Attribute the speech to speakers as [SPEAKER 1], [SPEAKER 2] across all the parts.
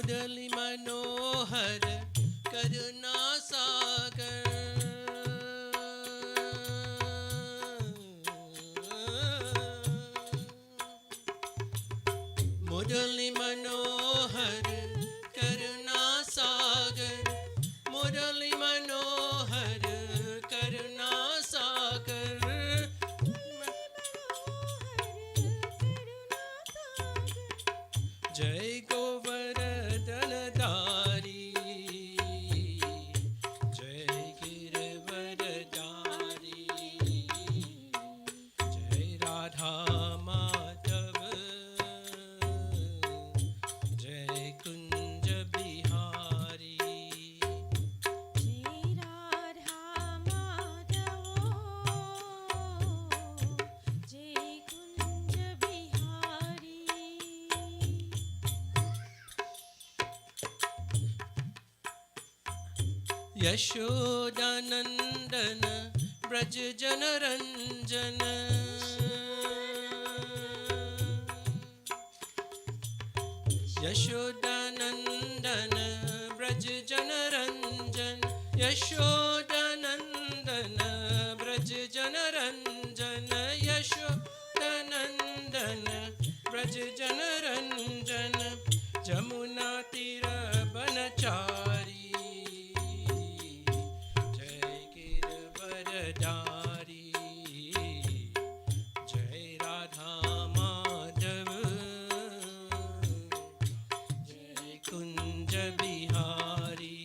[SPEAKER 1] मुरली मनोहर करुणा सागर मुरली मनोहर करुणा सागर मुरली मनोहर करुणा सागर जय गोवर्धन धारी जय गिरवरधारी जय राधा माधव जय कुंज बिहारी
[SPEAKER 2] जय राधा माधव जय कुंज बिहारी
[SPEAKER 1] यशोदानंदन ब्रज जनरंजन यशोदानंदन ब्रज जनरंजन यशोदानंदन ब्रज जनरंजन यशोदानंदन ब्रज जनरंजन जमुना तीर बनचारी जय गिरवरधारी जय राधा माधव जय कुंज बिहारी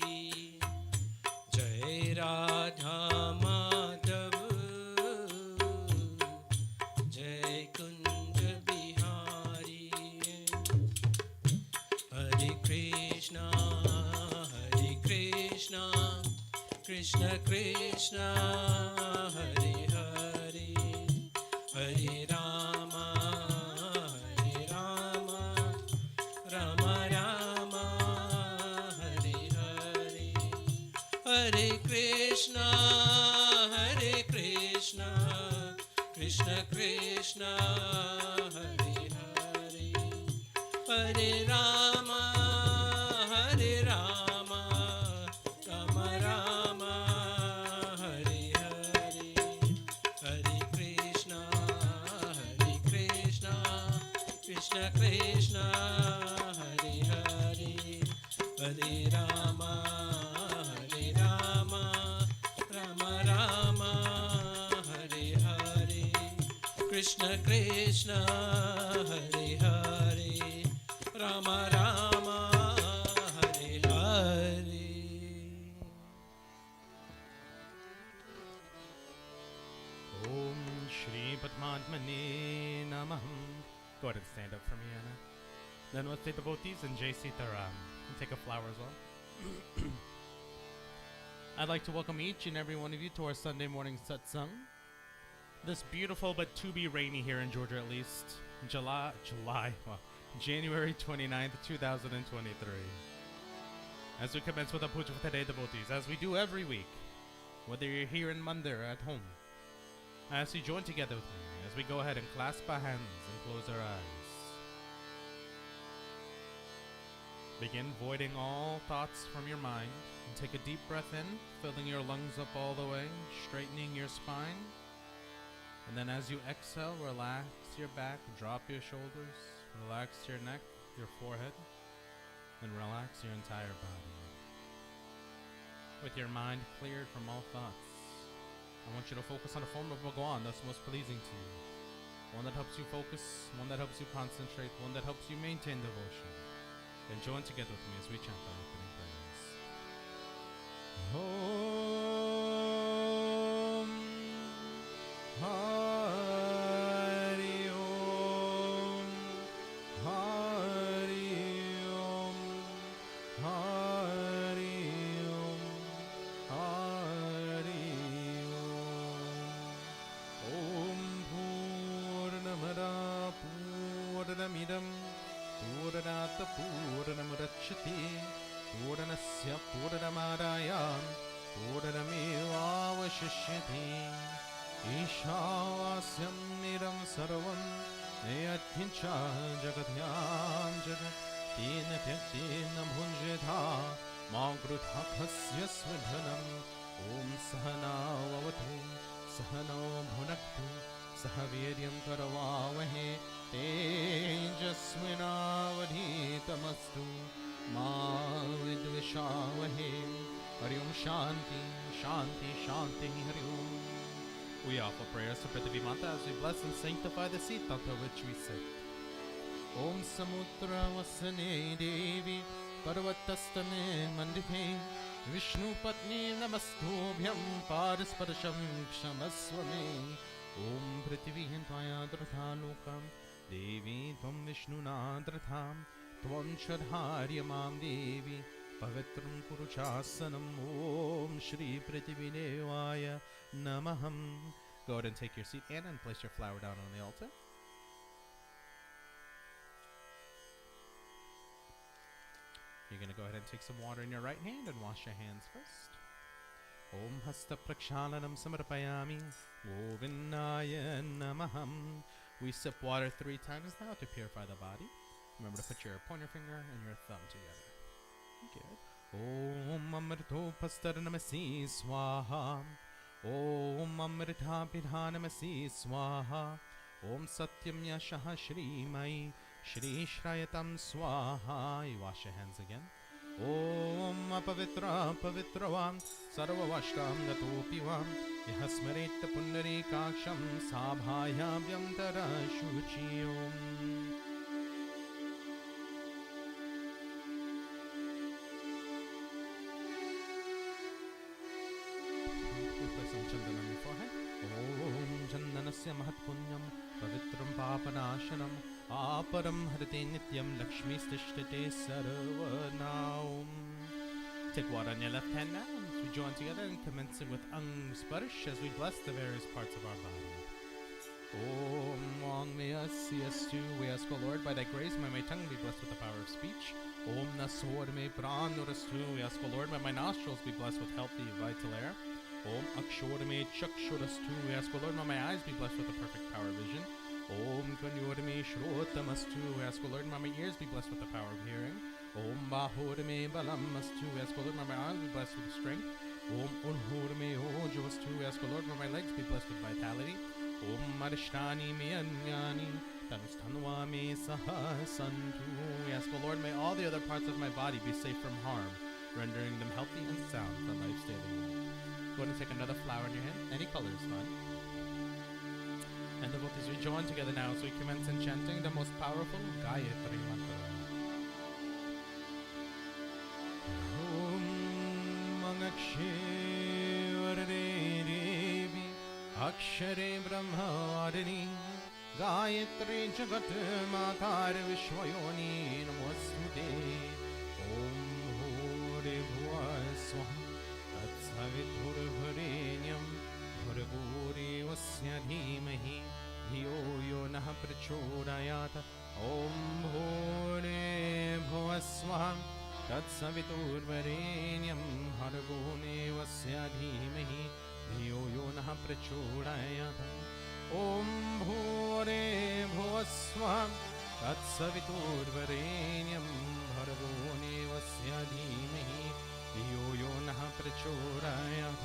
[SPEAKER 1] जय राधा माधव जय कुंज बिहारी हरे Krishna Krishna Krishna Hare Hare Hare Ram Ram Ram Hare Hare Hare Krishna Krishna Krishna Hare Hare Hare Ram Ram Ram Hare Hare Hare Krishna Krishna Krishna Hare Hare Hare Ram Ram Ram Hare Hare Krishna Krishna Hare Hare Ram Ram Hare Hare
[SPEAKER 3] Om Shri Padmatmane Namah. Go ahead and stand up for me, Anna. Then let's take the devotees and Jai Sita Ram. And take a flower as well. I'd like to welcome each and every one of you to our Sunday morning satsang. This beautiful but to be rainy here in Georgia at least. January 29th, 2023. As we commence with a puja for today, devotees, as we do every week, whether you're here in Mandir or at home, I ask you join together with me as we go ahead and clasp our hands and close our eyes. Begin voiding all thoughts from your mind and take a deep breath in, filling your lungs up all the way, straightening your spine. And then as you exhale, relax your back, drop your shoulders, relax your neck, your forehead, and relax your entire body. With your mind cleared from all thoughts, I want you to focus on the form of Bhagwan that's most pleasing to you. One that helps you focus, one that helps you concentrate, one that helps you maintain devotion. Then join together with me as we chant our opening prayers. Om Hari Om Hari Om Hari Om Hari Om Purnamada Purnamidam Purnata Purnamudachyate Purnasya Purnamadaya Purnamevavashishyate Ishawasyam Niram Sarvam Nayatkincha Jagadhyam Jagat तेन त्यक्तेन भुञ्जथा मा गृथा खस्य स्वधनम् ॐ सहनाववतु सहनौ भुनक्तु सह वीर्यं करवावहे तेजस्विनावधीतमस्तु मा विद्विषावहे हरि ओम शांति शांति शांति हरि ओम. We offer prayers to Prithvi Mata as we bless and sanctify the seat onto which we sit. Om Samutra Vasane Devi Parvatastame Mandite Vishnu Patni Namastubhyam Parisparasham Kshamaswame. Om Prithvi Tvaya Dratha Lokam Devi Tvam Vishnu Nadratham Tvam Shadharyamam Devi Pavitram Kuruchasanam. Om Shri Prithvi Devaya Namaham. Go ahead and take your seat, Anna, and place your flower down on the altar. You're going to go ahead and take some water in your right hand and wash your hands first. Om Hasta Prakshalanam Samarpayami Govindaya Namaham. We sip water 3 times now to purify the body. Remember to put your pointer finger and your thumb together. Good. Om Amrito Pastaranamasi Swaha. Om Amrita Pidhanamasi Swaha. Om Satyam Yashaha Shri Mai Shri Shrayatam Swaha. You wash your hands again. Om Apavitra Pavitravam Sarvavashtam Natopivam Yahasmarita Pundari Kaksham Sabhayabhyam Tara Shuchiyom. Chandana on your forehead. Om Chandanasya Mahatpunyam Pavitram Papanashanam Aparam Harate Nityam Lakshmi Stishtate Sarvanaum. Take water on your left hand now as we join together and commencing with Ang Sparsh as we bless the various parts of our body. Om Wang Me Asyastu. We ask, O Lord, by thy grace may my tongue be blessed with the power of speech. Om Nasor Me Pranurastu. We ask, O Lord, may my nostrils be blessed with healthy, vital air. Om Akshorame Chakshurastu. We ask, O Lord, may my eyes be blessed with the perfect power of vision. Om Kanyorame Shrotamastu. We ask, O Lord, may my ears be blessed with the power of hearing. Om Bahorame Balamastu. We ask, O Lord, may my arms be blessed with strength. Om Unhurame Ojovastu. We ask, O Lord, may my legs be blessed with vitality. Om Marishtani Meanyani Tanustanwame Sahasantu. We ask, O Lord, may all the other parts of my body be safe from harm, rendering them healthy and sound for life's daily life. Go ahead and take another flower in your hand. Any color is fine. And devotees, we join together now as we commence enchanting the most powerful Gayatri Mantra. Om Mangakshe Devi Akshare Brahmadini Gayatri Jagat Matar Vishwayoni Namostute. Om Hore Bhua Swaha Saviturvarenyam Bhargorevasya Dhimahi Dhiyo Yo Nah Prachodayat. Om Bhore Bhuva Swaha Tatsaviturvarenyam Bhargorevasya Dhimahi Dhiyo Yo Nah Prachodayat. Om Bhore Bhuva Swaha Tatsaviturvarenyam Bhargorevasya Dhimahi Dhiyo Yo Nah Prachodayat.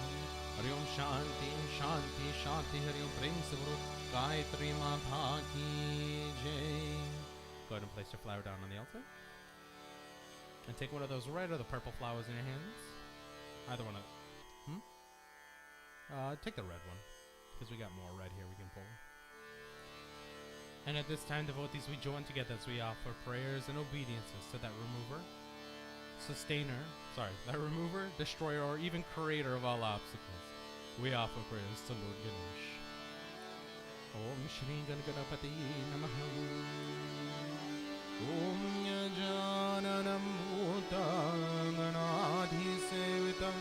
[SPEAKER 3] Hari Om Shanti Shanti Shanti. Hari Om Prem se Guru Gayatri Mata ki Jai. Go ahead and place your flower down on the altar. And take one of those red or the purple flowers in your hands. Either one of take the red one, because we got more red here we can pull. And at this time, devotees, we join together as we offer prayers and obediences to that remover, destroyer, or even creator of all obstacles. We offer prayers to Lord Ganesh. Om Shri Ganganapati Namaha. Om Yajananam Bhutam Ganadhi Sevitam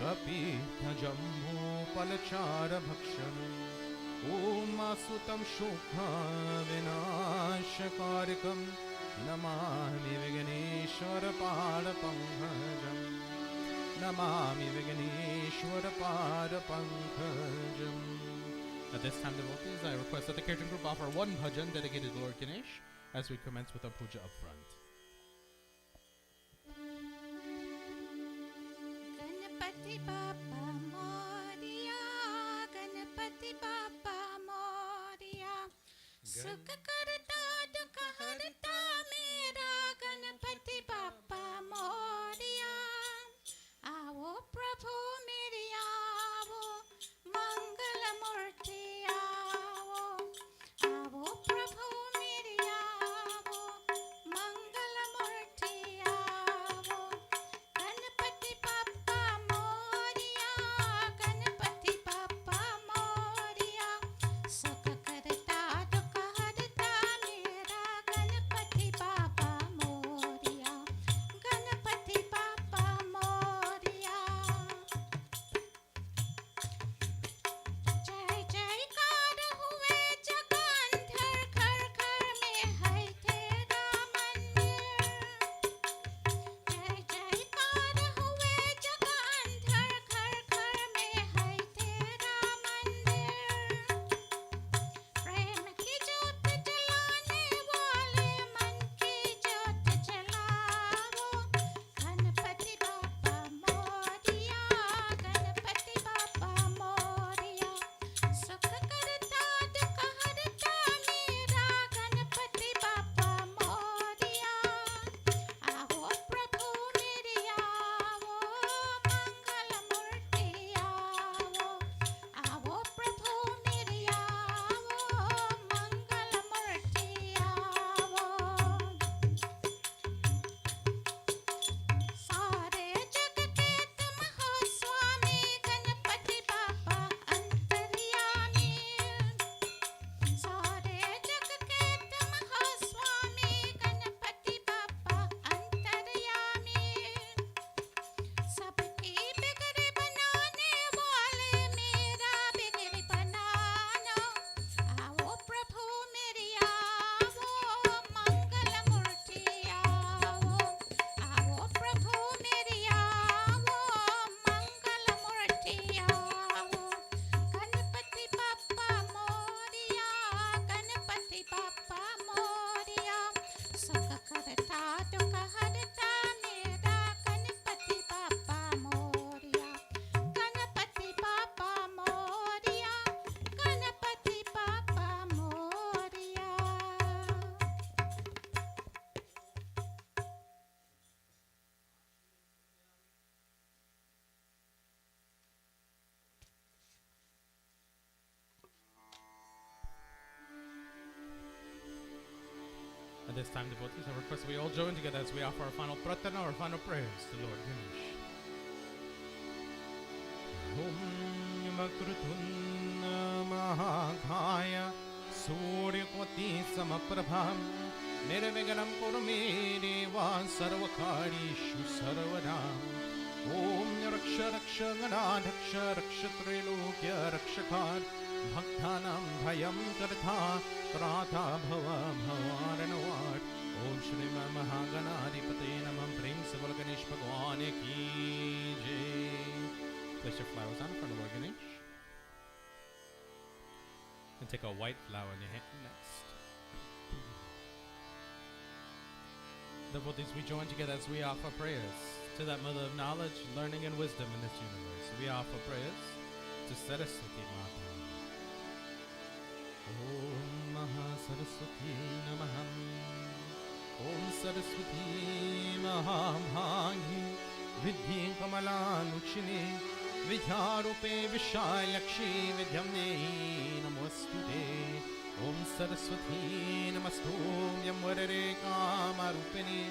[SPEAKER 3] Kapitha Jambu Palachara Bhakshanam. Om Asutam Shukha Vinashakarikam Namami Viganeshwara Pada Pankajam. Namami Viganeshwara Pada Pankajam. At this time, devotees, I request that the Kirtan group offer one bhajan dedicated to Lord Ganesh as we commence with our puja up front.
[SPEAKER 2] Bappa Moriya Ganpati Bappa Moriya सुख करता दुख हरता मेरा गणपति बाप्पा मोरिया आओ प्रभु मेरे आओ मंगल मूर्ति आओ आओ प्रभु मेरे आओ मंगल मूर्ति आओ गणपति बाप्पा मोरिया गणपति बाप्पा मोरिया सुख करता दुख हरता मेरा गणपति बाप्पा मोरिया गणपति बाप्पा मोरिया जय जयकार हुए जगांधर घर घर में है तेरा मंदिर जय जयकार हुए जगांधर घर घर में है तेरा मंदिर प्रेम की ज्योत जलाने वाले मन की ज्योत जलाओ गणपति बाप्पा मोरिया गणपति बाप्पा मोरिया सुख करता दुख हरता मेरा गणपति बाप्पा मोरिया आओ प्रभु मेरे आओ मंगल मूर्ति आओ आओ प्रभु मेरे आओ मंगल मूर्ति आओ सारे जग के तुम हो स्वामी गणपति बाप्पा अंतर्यामी सारे जग के तुम हो स्वामी गणपति बाप्पा अंतर्यामी सबकी बिगड़ी बनाने वाले मेरा बिगड़ी बनाना आओ प्रभु मेरे आओ मंगल मूर्ति आओ आओ प्रभु मेरे आओ मंगल मूर्ति आओ गणपति बाप्पा मोरिया गणपति बाप्पा मोरिया सुख करता दुख हरता मेरा Ganpati Bappa Moriya Ganpati Bappa Moriya Ganpati Bappa Moriya
[SPEAKER 3] At this time, devotees, I request we all join together as we offer our final pratana, our final prayers to Lord Ganesh. Om Vakrutunda Mahakaya Suryakwati Samaprabham Nirviganam Kurume Deva Sarvakarishu Sarvadam Om Raksha Raksha Ganadhaksha Raksha Trilokya Rakshakar Bhaktanam Bhayam Kartha Prata Bhava Bhavaranavat Om Shri Mahaganadipate Namam Prem Sival Ganesh Bhagwan Ki Jai. Place your flowers on in front of Lord Ganesh. And take a white flower in your hand next. Devotees, we join together as we offer prayers to that mother of knowledge, learning, and wisdom in this universe. We offer prayers to Saraswati Mata. Om Maha Saraswati Namaham. Om Saraswati Mahabhagi Vidhi Kamalanuchini Vidyarupe Vishalakshi Vidyamne Namostute. Om Saraswati Namastum Yamvarare Kamarupini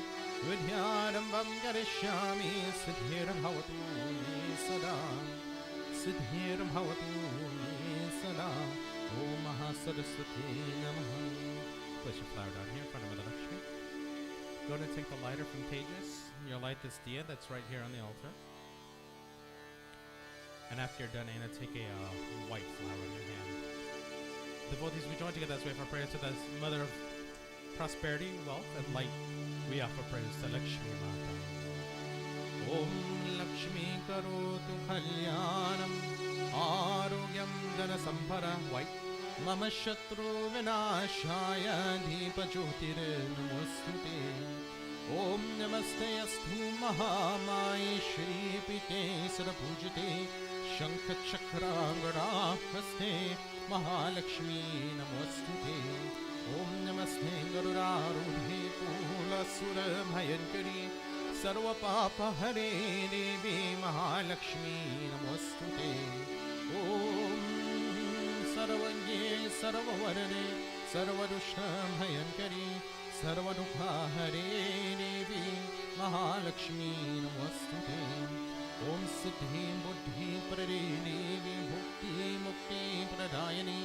[SPEAKER 3] Vidyarambam Karishyami Siddhiram Bhavatu Me Sada Siddhiram Bhavatu Me Sada Om Maha Saraswati Namaha. Place your flower down here in front of Mother Lakshmi. Go ahead and take the lighter from Tejas. You'll light this diya that's right here on the altar. And after you're done, Anna, take a white flower in your hand. Devotees, we join together as we offer prayers to the Mother of Prosperity, Wealth, and Light. We offer prayers to Lakshmi Mata. Om Lakshmi Karotu Kalyanam Arogyam Jana Sampara. White. Mama Shatru Vinashaya Deepa Jyotir Namostute. ॐ नमस्ते अस्तु महामाये श्रीपीठे सरपूजिते शङ्खचक्राङ्गदाहस्ते महालक्ष्मी नमोऽस्तुते ॐ नमस्ते गरुडारूढे कुलसुरभयङ्करी सर्वपापहरे देवी महालक्ष्मी नमोऽस्तुते ॐ सर्वज्ञे सर्ववरदे सर्वदुष्टभयङ्करी सर्वदुःखहरे देवी महालक्ष्मी नमोऽस्तुते ॐ सिद्धिं बुद्धिप्रदे देवी भुक्तिमुक्तिप्रदायिनी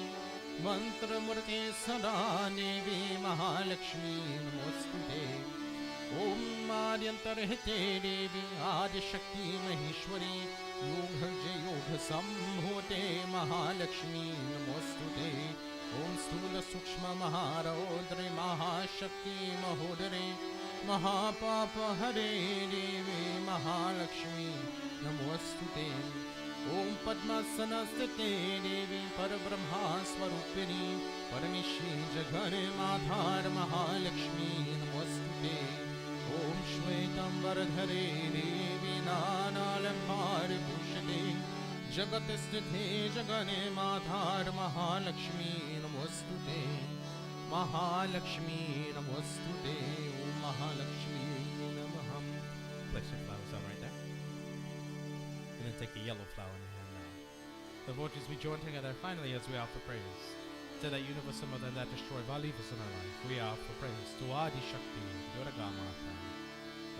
[SPEAKER 3] मन्त्रमूर्ते सदा देवी महालक्ष्मी नमोऽस्तुते ॐ आद्यन्तर्हिते देवी आदिशक्ति महेश्वरी योगसम्भूते महालक्ष्मी नमोऽस्तुते ॐ स्थूलसूक्ष्ममहारौद्रे महाशक्ति महोदरे महापापहरे देवी महालक्ष्मी नमोऽस्तुते ॐ पद्मासनस्थिते देवी परब्रह्मस्वरूपिणी परमेश्वरी जगन्माधार महालक्ष्मी नमोऽस्तुते ॐ श्वेताम्बरधरे देवी नानालम्भारभूषिते जगत्स्थिते जगन्माधार महालक्ष्मी नमोऽस्तुते महालक्ष्मी नमोऽस्तुते ॐ महालक्ष्मी नमः. Place your flowers down right there. And then take a yellow flower in your hand now. The devotees, we join together finally as we offer praise to that universal mother that destroyed all evils in our life. We offer praise to Adi Shakti, Durga Mata.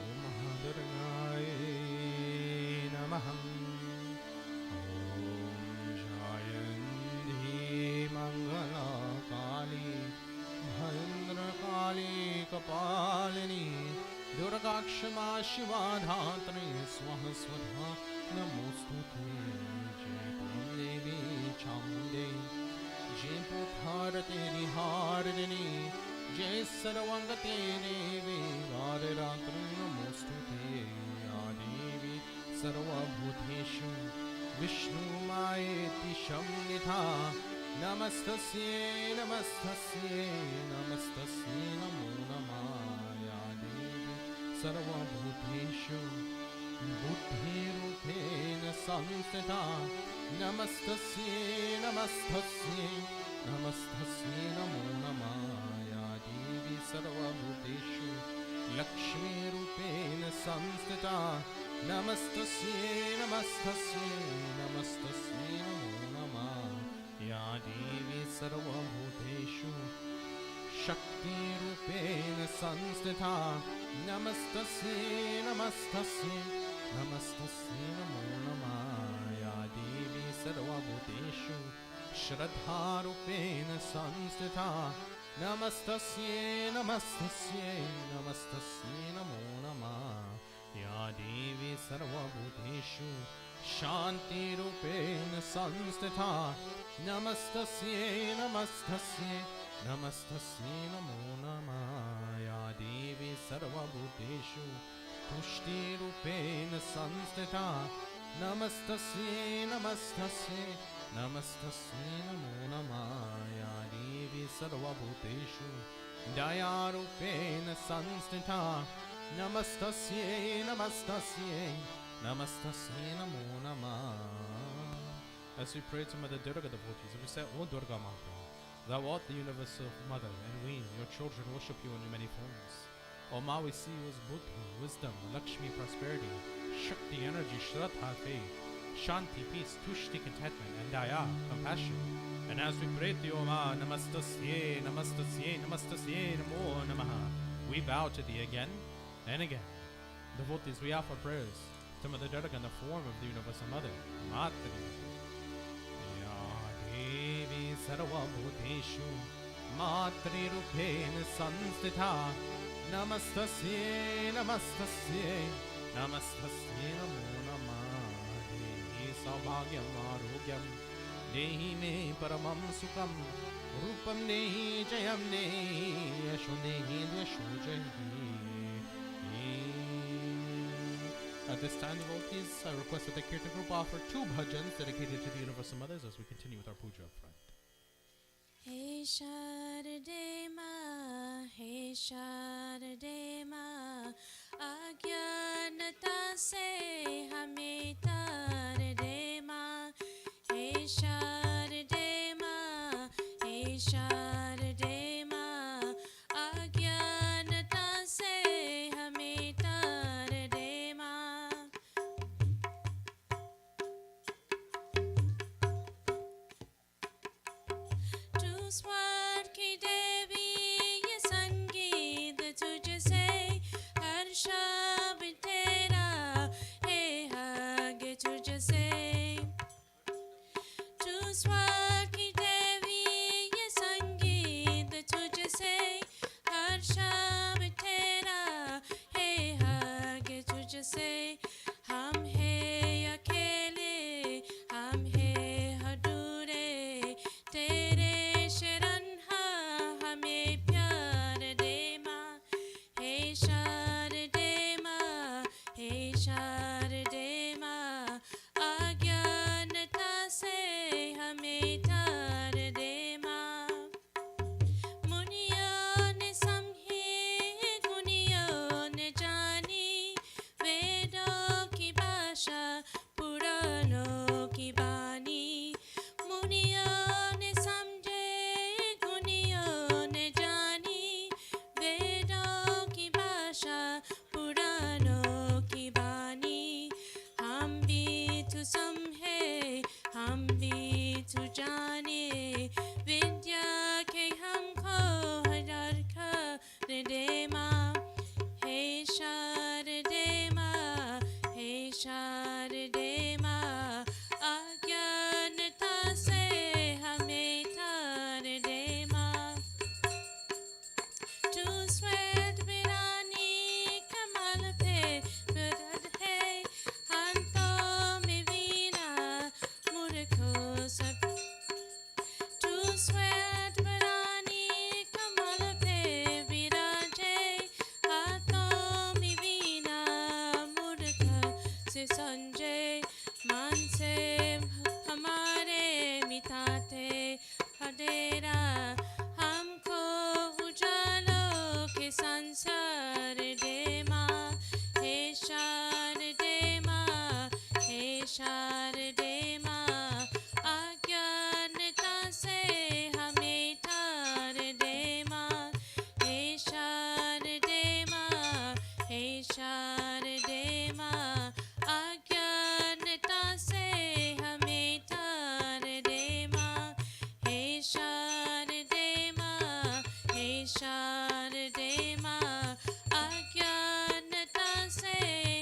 [SPEAKER 3] Om Mahadurgaye Namaham. Om Jayanti Mangala Kali Bhandra Kali Kapalini Durga Kshama Shiva Dhatri Swaha Swadha Namostute Jai Devi Chamde Jai Putharate Niharini Jai Sarvangate Devi Vadaratri Namostute Adevi Sarva Bhuteshu Vishnu Maeti Shamnitha Namastasye Namastasye Namastasye Namo Namaya Devi Sarva Bhuteshu Buddhi Rupena Samstita Namastasye Namastasye Namastasye Namo Namaya Devi Sarva Bhuteshu Lakshmi Rupena Samstita Namastasye Namastasye Namastasye Namo Namaya Devi Sarva Bhuteshu Shakti Rupena Samstita Namastasye Namastasye Namastasye Namo Namaya Devi Sarva Bhuteshu Shraddha Rupena Samstita Namastasye Namastasye Namastasye Namo Namaya Devi Sarva Bhuteshu Shanti Rupena Samstita Namastasye Namastasye Namastasye Namo Namaya Devi Sarva Bhuteshu Pushti Rupena Samstita Namastasye Namastasye Namastasye Namo Namaya Devi Sarva Bhuteshu Daya Rupena Samstita Namastasye Namastasye Namastasye Namo Namah. As we pray to Mother Durga devotees, and we say, O Durga Mata, Thou art the universal Mother, and we, your children, worship you in many forms. O Ma, we see you as Buddhi, wisdom, Lakshmi, prosperity, Shakti, energy, Shraddha, faith, Shanti, peace, Tushti, contentment, and Daya, compassion. And as we pray to you, O Ma, Namastasye, Namastasye, Namastasye, Namo Namaha, we bow to thee again and again. Devotees, we offer prayers to Mother Durga in the form of the Universal Mother, Matri. Ya Devi Sarva Bhuteshu Matri Rupena Sanstita Namastasye Namastasye Namastasye Namo Namah. Dehi Saubhagyam Arogyam Dehi Me Paramam Sukham Rupam Dehi Jayam Dehi Yasho Dehi Dvasho Jahi. At this time, devotees, I request that the Kirtan group offer 2 bhajans dedicated to the Universal Mothers as we continue with our puja up front.
[SPEAKER 2] Hey Sharade Ma, Hey Sharade Ma, से हमें तार दे माँ, हे शारदे माँ, हे शारदे माँ, अज्ञानता से हमें तार दे माँ। तू स्वर्ग की देवी, ये संगीत तुझसे, हर शब्द तेरा है हग तुझसे। तू स्वर्ग की देवी, ये संगीत तुझसे, हर शब्द तेरा है हग तुझसे। हम हैं अकेले, हम हैं अधूरे, तेरे शरण हमें प्यार दे माँ, हे शारदे माँ, हे शारदे माँ, अज्ञानता से हमें तार दे माँ। मुनियों ने समझी, गुनियों ने जानी, वेदों की भाषा, पुराणों की बानी। मुनियों ने समझे, गुनियों ने जानी, वेदों की भाषा, पुराणों की बानी। हम भी तू समझे, हम भी तू जाने, विद्या के हमको हजार कर दे माँ, हे शारदे माँ, हे शारदे माँ, अज्ञानता से हमें तार दे माँ। तू श्वेत बिरानी, कमल पे प्रकट है, हाथों में वीणा, मूर्खों सब। तू श्वेत बिरानी, कमल पे विराजे, हाथों में वीणा, मूर्ख से संजय। मन से हमारे मिटाते अंधेरा, हमको उजालों के संसार दे माँ, हे शारदे माँ, हे शारदे माँ, अज्ञानता से हमें तार दे माँ, हे शारदे माँ, हे शारदे माँ, अज्ञानता से हमें तार दे माँ, हे शारदे माँ, हे शारदे माँ, अज्ञानता से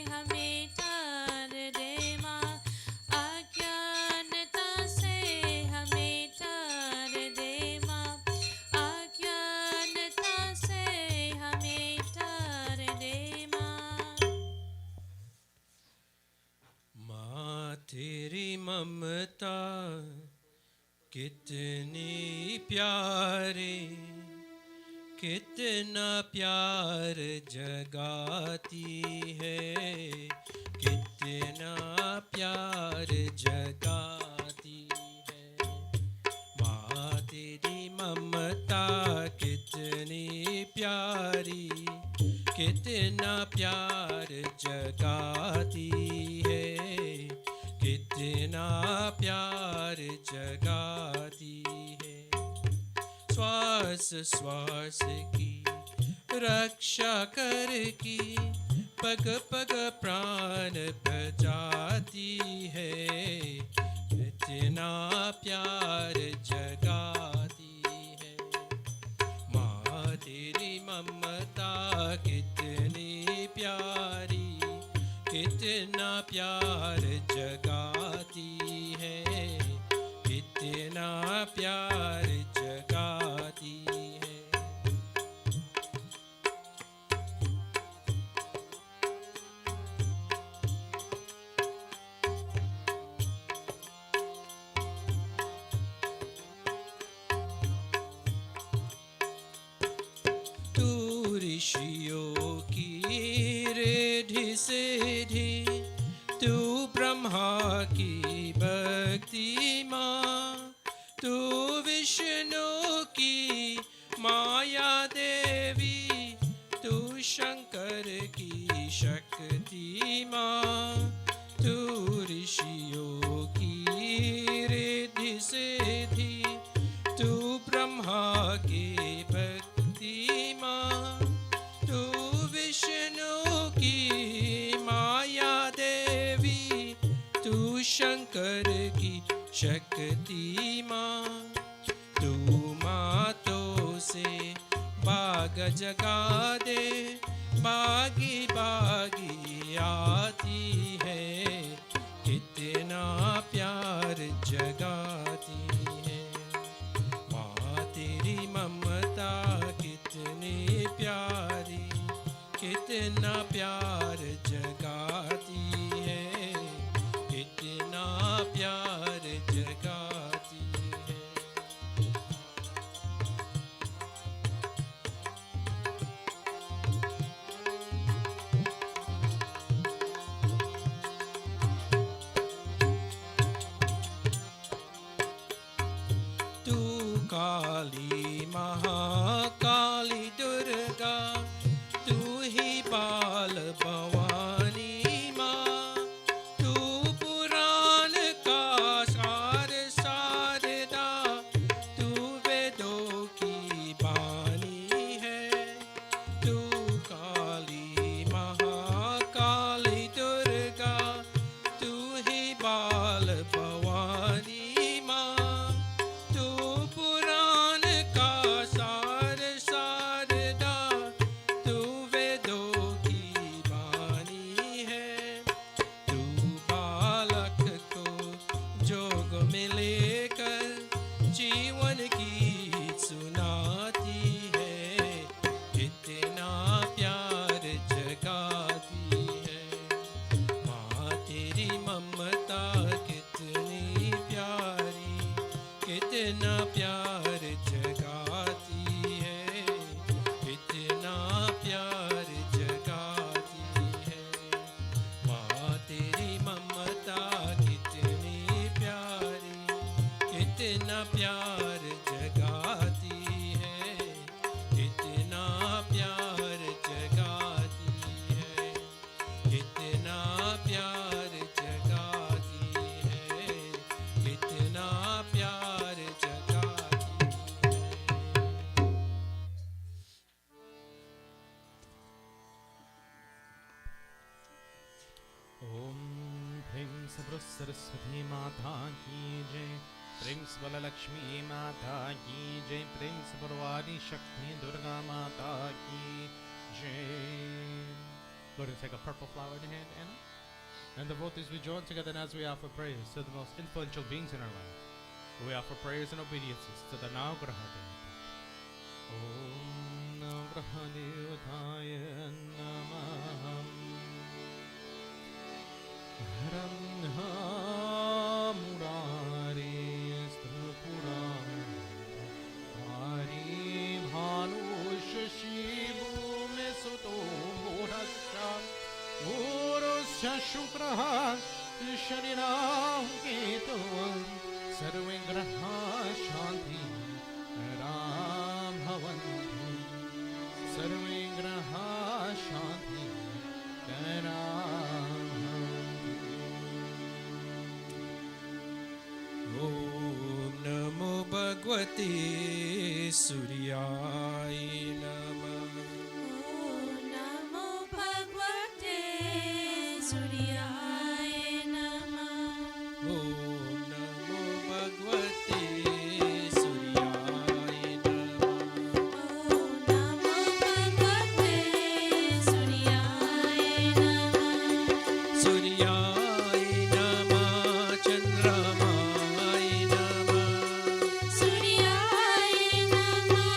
[SPEAKER 2] हमें तार दे माँ, अज्ञानता से हमें तार दे माँ, अज्ञानता से हमें तार दे माँ।
[SPEAKER 1] माँ तेरी ममता कितनी प्यारी, कितना प्यार जगाती है, कितना प्यार जगाती है। माँ तेरी ममता कितनी प्यारी, कितना प्यार जगाती है, कितना प्यार जगाती है। श्वास श्वास की रक्षा कर की, पग पग प्राण बचाती है, कितना प्यार जगाती है। माँ तेरी ममता कितनी प्यारी, कितना प्यार जगाती है, कितना प्यार जगाती है। तू ऋषियों की रिद्धि सिद्धि, तू ब्रह्मा की भक्ति माँ, तू विष्णु की माया देवी, तू शंकर की शक्ति माँ। की भक्ति माँ, तू विष्णु की माया देवी, तू शंकर की शक्ति माँ, तू मातों से बाग जगा दे, बागी बागी आती है, कितना प्यार जगाती है। माँ तेरी ममता कितनी प्यारी, कितना प्यार जगाती है, कितना प्यार जगाती है। तू काली महाकाली दुर्गा, तू ही बाल भवानी माँ, तू पुराण का सार शारदा, तू वेदों की बानी है। तू काली महाकाली दुर्गा, तू ही बाल भवानी माँ, तू पुराण का सार शारदा, तू वेदों की बानी है। तू बालक को जोग में लेकर जीवन की सुनाती है, कितना प्यार जगाती है। माँ तेरी ममता कितनी प्यारी, कितना प्यार जगाती है, कितना प्यार जगाती है। माँ तेरी ममता कितनी प्यारी, कितना प्यार जगाती है, कितना प्यार जगाती है, कितना प्यार जगाती है, कितना प्यार जगाती है।
[SPEAKER 3] ओम ह्रीं सरस्वती माता की जय, प्रेम से लक्ष्मी माता की जय, प्रेम से भवानी शक्ति दुर्गा माता की जय. Go ahead and take a purple flower in your hand, Anna. And the devotees, we join together as we offer prayers to the most influential beings in our life. We offer prayers and obediences to the Navgraha deity. Om Navgraha Devataya Namah. Haram Murari Strapurari Hari Bhanush Shivu Mesuto Murasya Murasya Shukraha Sharinam Ketuvam Sarve Graha Shanti Ram Bhavantu Sarve Graha Shanti Ram
[SPEAKER 1] ओम नमो भगवते सूर्याय नमः।
[SPEAKER 2] ॐ नमो भगवते सूर्याय नमः।
[SPEAKER 1] ओम नमो भगवते सूर्याय नमः।
[SPEAKER 2] ॐ नमो भगवते सूर्याय नमः।
[SPEAKER 1] सूर्याय नमः, चंद्रमाय नमः।
[SPEAKER 2] सूर्याय नमः,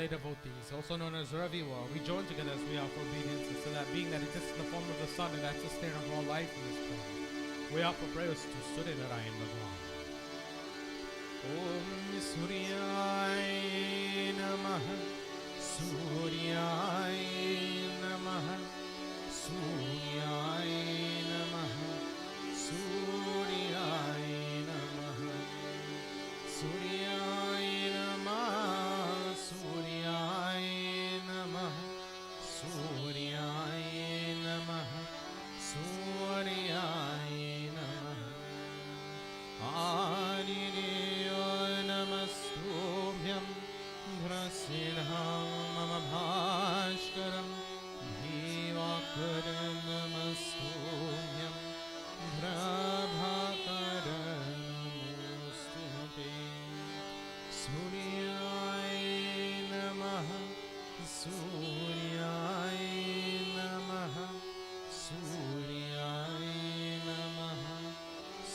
[SPEAKER 3] lay devotees, also known as Raviwa, we join together as we offer obedience to that being that exists in the form of the sun and that's the sustainer of all life in this plane. We offer prayers to Surya Narayan Bhagwan. Om Suryaya Namaha, Suryaya Namaha, Suryaya Namaha, Suryaya Namaha, Suryaya Namaha, Suryaya Namaha, Suryaya Namaha, Suryaya Namaha. Arineyo namastubhyam Prasidham mama bhashkaram Bhivakaram namastubhyam Prabhakaram namostute Suryaya namaha Suryaya namaha Suryaya namaha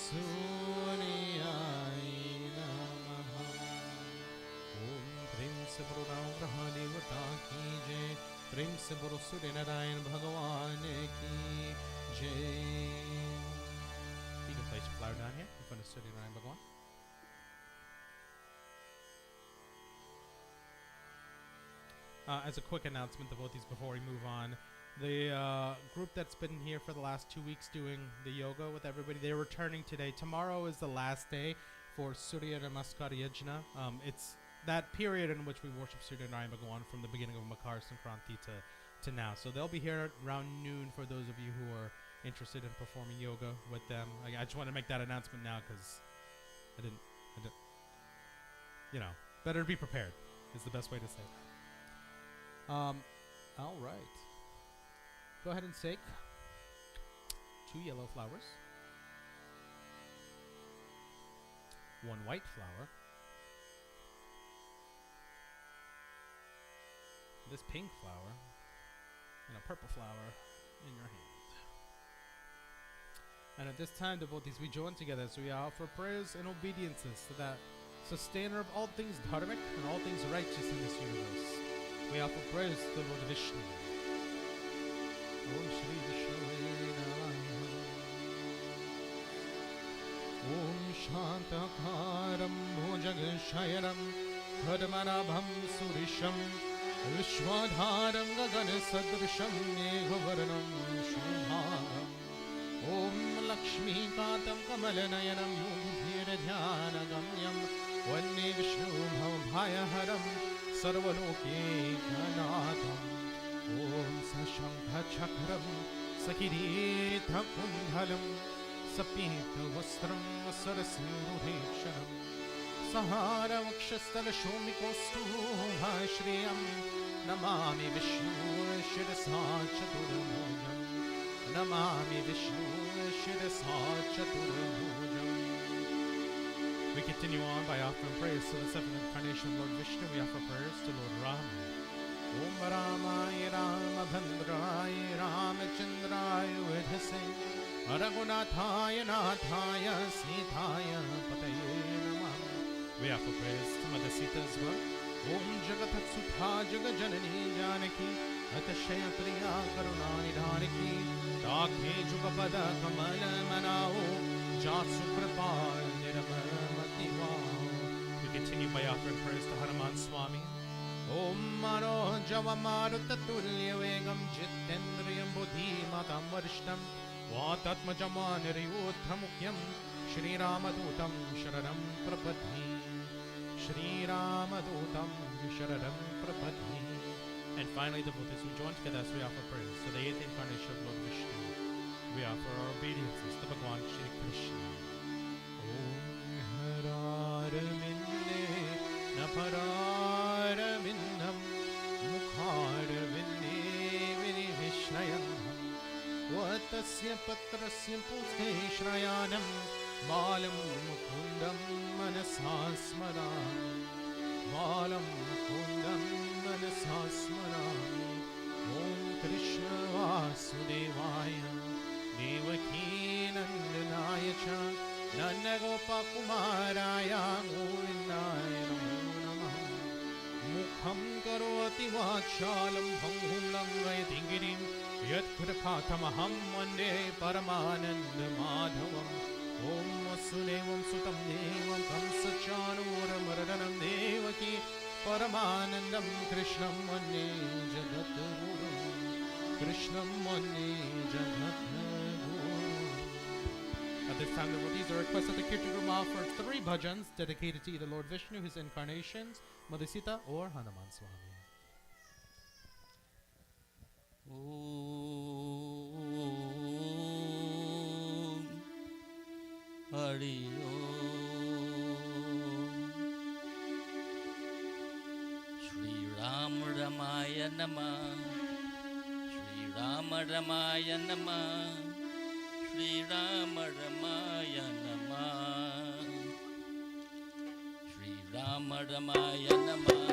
[SPEAKER 3] Suryaya namaha. Om Prem se Bolo Raha Devata ki jai, Prem se Bolo Surya Narayan Bhagwan ki jai. You can place a flower down here in front of Surya Narayan Bhagwan. As a quick announcement, devotees, before we move on, the group that's been here for the last 2 weeks doing the yoga with everybody, they're returning today. Tomorrow is the last day for Surya Namaskar Yajna. It's that period in which we worship Surya Narayan Bhagwan from the beginning of Makar Sankranti to now. So they'll be here around noon for those of you who are interested in performing yoga with them. I just want to make that announcement now because I didn't, better to be prepared is the best way to say that. All right. Go ahead and take 2 yellow flowers, 1 white flower, this pink flower, and a purple flower in your hand. And at this time, devotees, we join together as we offer prayers and obediences to that sustainer of all things dharmic and all things righteous in this universe. We offer prayers to the Lord Vishnu. Om Shri Vishnu Namaha. Om Shantakaram Bhujagashyaram Padmanabham Surisham Vishwadharam Gagana Sadrisham Meghavarnam Shubhagam Om Lakshmi Katam Kamalanayanam Yogibhira Dhyana Gamyam Vanne Vishnu Bhavabhayaharam Sarvaloke Janatam Om Sashankha Chakram Sakirita Kundhalam Sapita Vastram Sarasirudheksharam Sahara Vakshastala Shomikostu Shriyam Namami Vishnu Shirasa Chaturamujam Namami Vishnu Shirasa Chaturamujam. We continue on by offering prayers to the 7th incarnation of Lord Vishnu. We offer prayers to Lord Rama. Om Ramaya Ramabhandraya Ramachandraya Vidhase Raghunathaya Nathaya Sithaya Pataye Namah. We offer prayers to Mother Sita as well. Om Jagatsutha Jagajanani Janaki Atashaya Priya Karuna Nidhariki Takhe Jugapada Kamala Manao Jatsu Kripa Niramati Vao. We continue by offering prayers to Hanuman Swami. Om Mano Javamarutatulya Vegam Jitendriyam Buddhi Matam Varishtam Vatatmajamaniriyuddhamukyam Shri Ramadutam Sharanam Prabhati Shri Ramadutam Sharanam Prabhati. And finally, devotees, we join together as we offer prayers to the 8th incarnation of Lord Vishnu. We offer our obediences to Bhagwan Shri Krishna. Om Hararaminde Napararaminam Mukharavinde Virivishnayam Vatasya Patrasya Puste Shrayanam Malam Mukundam Manasasmarami Malam Mukundam Manasasmarami. Om Krishna Vasudevaya Devaki Nandanaya Cha Nanda Gopa Kumaraya Govindaya Namo Namah. Mukham करोति वाचालं भङ्गुं लङ्घयति गिरिं यत्कृपातमहं वन्दे परमानन्दमाधवम् ॐ वसुदेवं सुतं देवं कंसचाणूरमर्दनं देवकी परमानन्दं कृष्णं वन्दे जगद्गुरुं कृष्णं वन्दे जगद्गुरुम्. At this time, devotees are requested to Kirtan Room offer 3 bhajans dedicated to either Lord Vishnu, his incarnations, Mother Sita, or Hanuman Swami.
[SPEAKER 4] Om Hari Om Shri Ram Ramaya Namah Shri Ram Ramaya Namah Shri Ram Ramaya Namah Shri Ram Ramaya Namah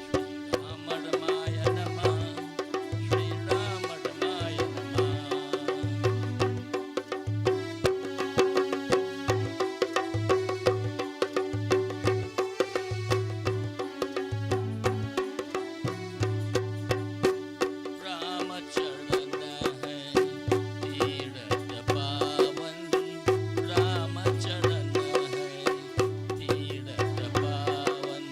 [SPEAKER 4] Shri Ram Ramaya Namah Shri Ram Ramaya Namah Ram Charan hai Tirath पावन राम चरण है तीरथ पावन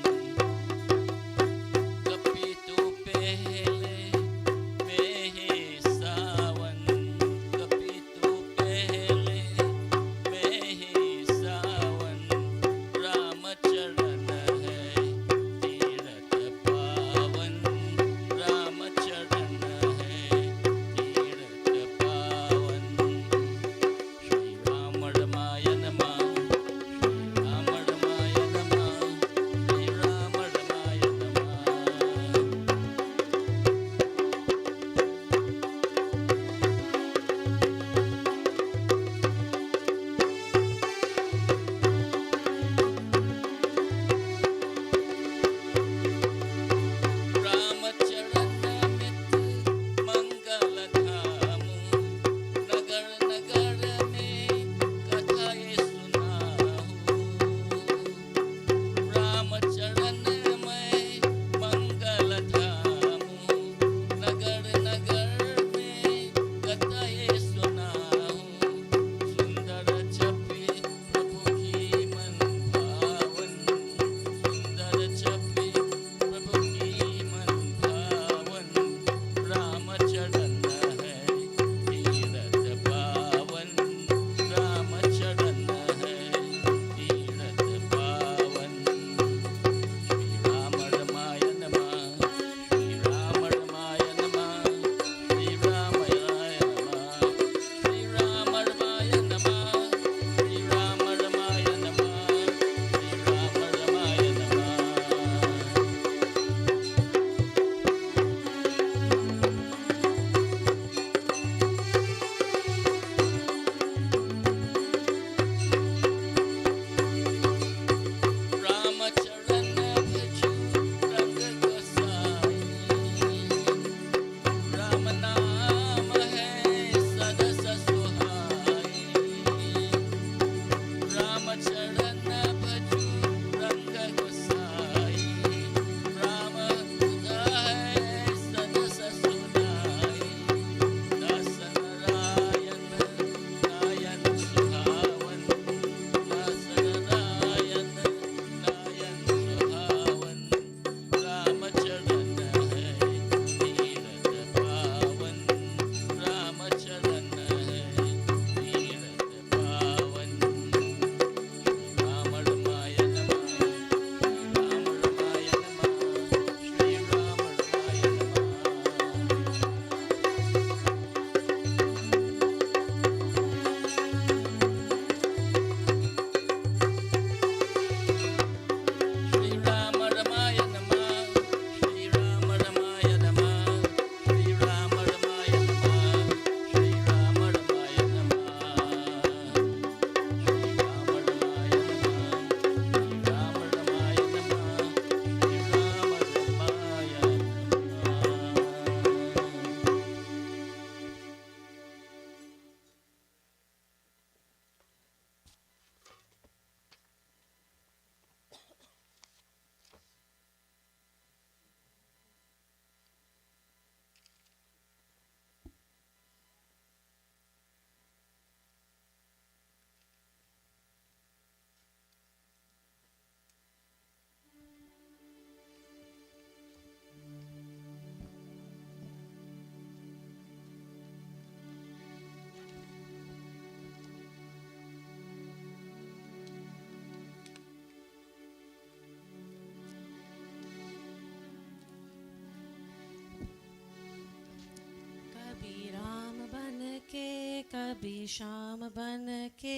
[SPEAKER 2] कभी शाम बन के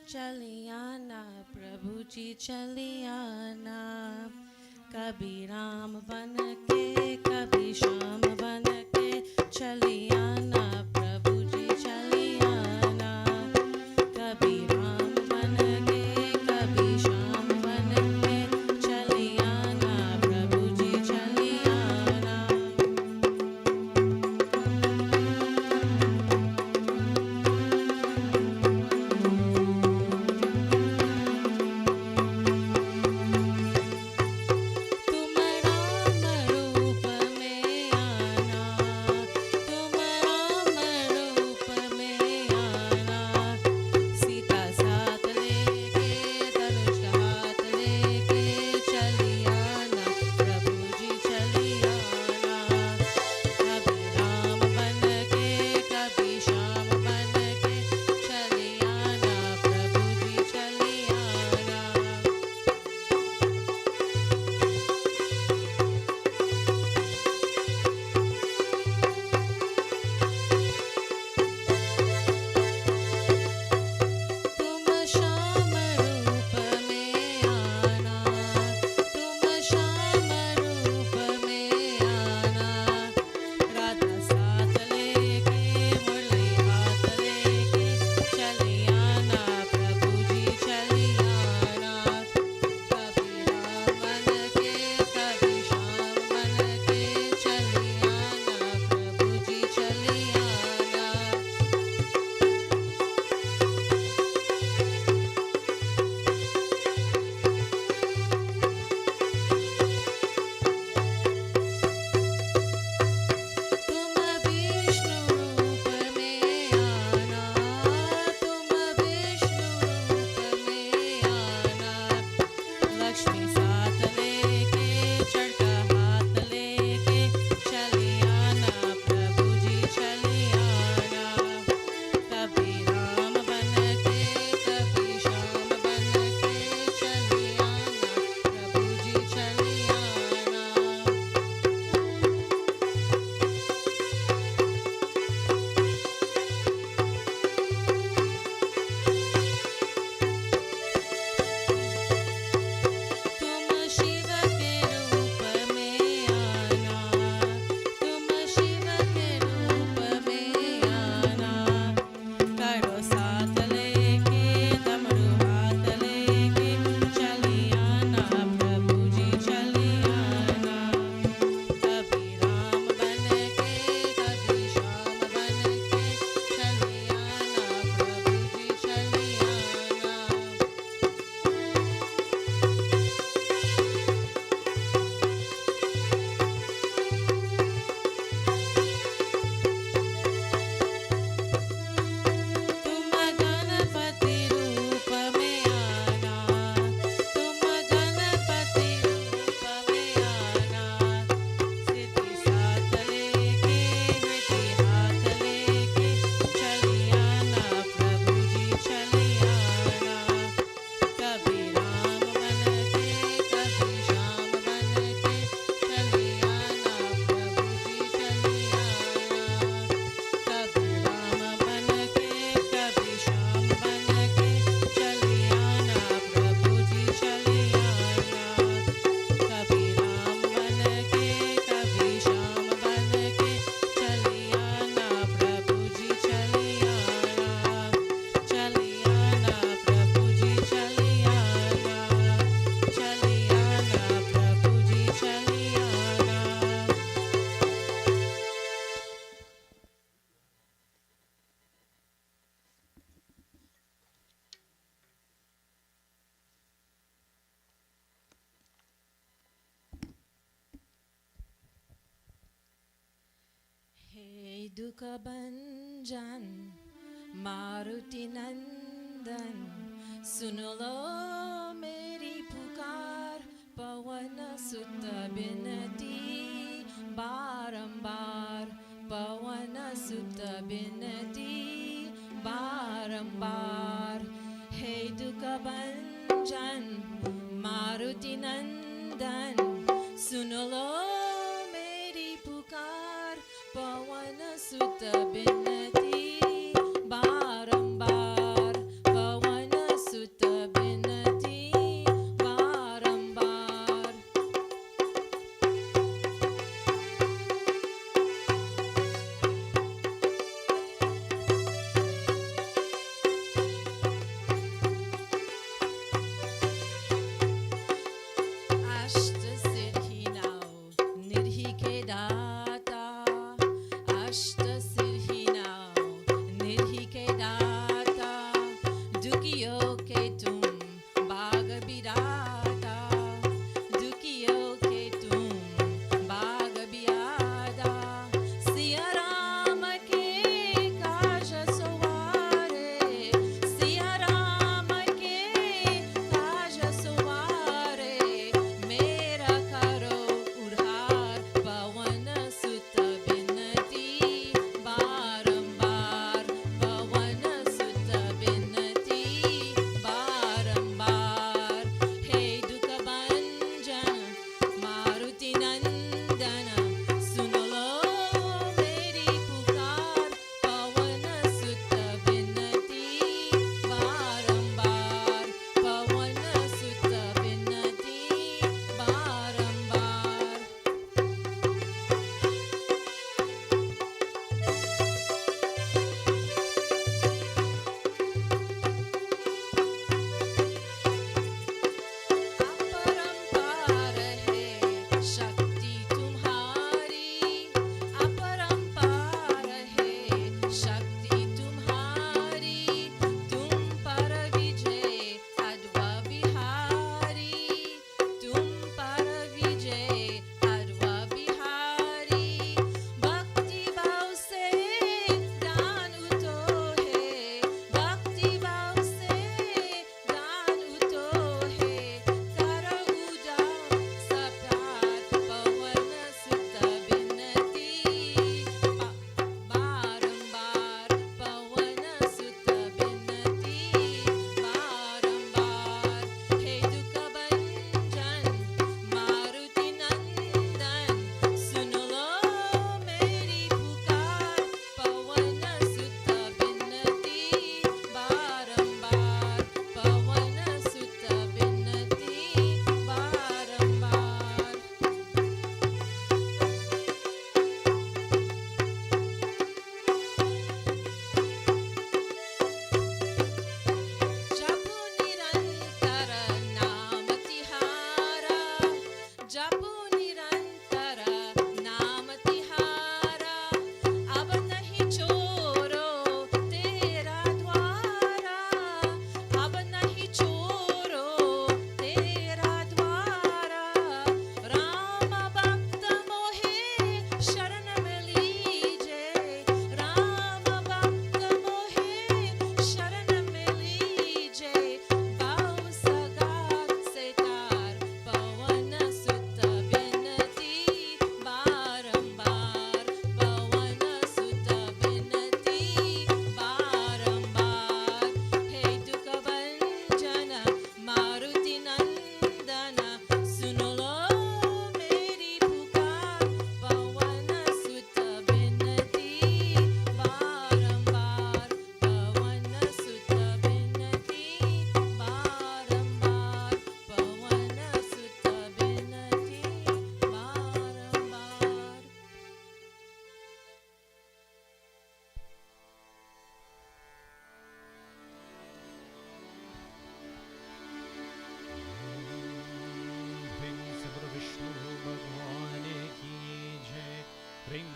[SPEAKER 2] चली आना प्रभु जी चली आना कभी राम बन के कभी श्याम बन के चली आना प्रभु जी चली आना कभी राम बन के कभी श्याम बन के चली आना प्रभु जी चली आना तुम राम रूप में आना तुम राम रूप में आना सीता साथ लेके धनुष हाथ लेके चली आना प्रभु जी चली आना कभी राम बन के कभी श्याम बन के चली आना प्रभु जी चली आना तुम श्याम रूप में आना तुम श्याम रूप में आना राधा साथ लेके मुरली हाथ लेके चली आना प्रभु जी चली आना कभी राम बन के कभी श्याम बन के चली आना प्रभु जी चली आना तुम विष्णु रूप में आना तुम विष्णु रूप में आना लक्ष्मी साथ लेके चढ़का हाथ लेके चली आना प्रभु जी चली आना कभी राम बन के कभी श्याम बन के चली आना प्रभु जी चली आना तुम शिव के रूप में आना तुम शिव के रूप में आना करो साथ लेके डमरू हाथ लेके चली आना प्रभु जी चली आना कभी राम बन के कभी श्याम बन के चली आना प्रभु जी चली आना तुम गणपति रूप में आना तुम गणपति रूप में आना सिद्धि साथ लेके हृदय हाथ लेके चली आना प्रभु जी चली आना कभी राम बन के कभी श्याम बन के चली आना प्रभु जी चली आना कभी राम बन के कभी श्याम बन के चली आना प्रभु जी चली आना कभी राम बन के कभी श्याम बन के चली आना प्रभु जी चली आना चली आना प्रभु जी चली आना चली आना प्रभु जी चली आना हे दुख भंजन मारुति नंदन सुन लो मेरी पुकार पवन सुत बिनती बारंबार पवन सुत बिनती बारंबार हे दुख भंजन मारुति नंदन सुन लो मेरी पुकार पवन सुत बिनती बारंबार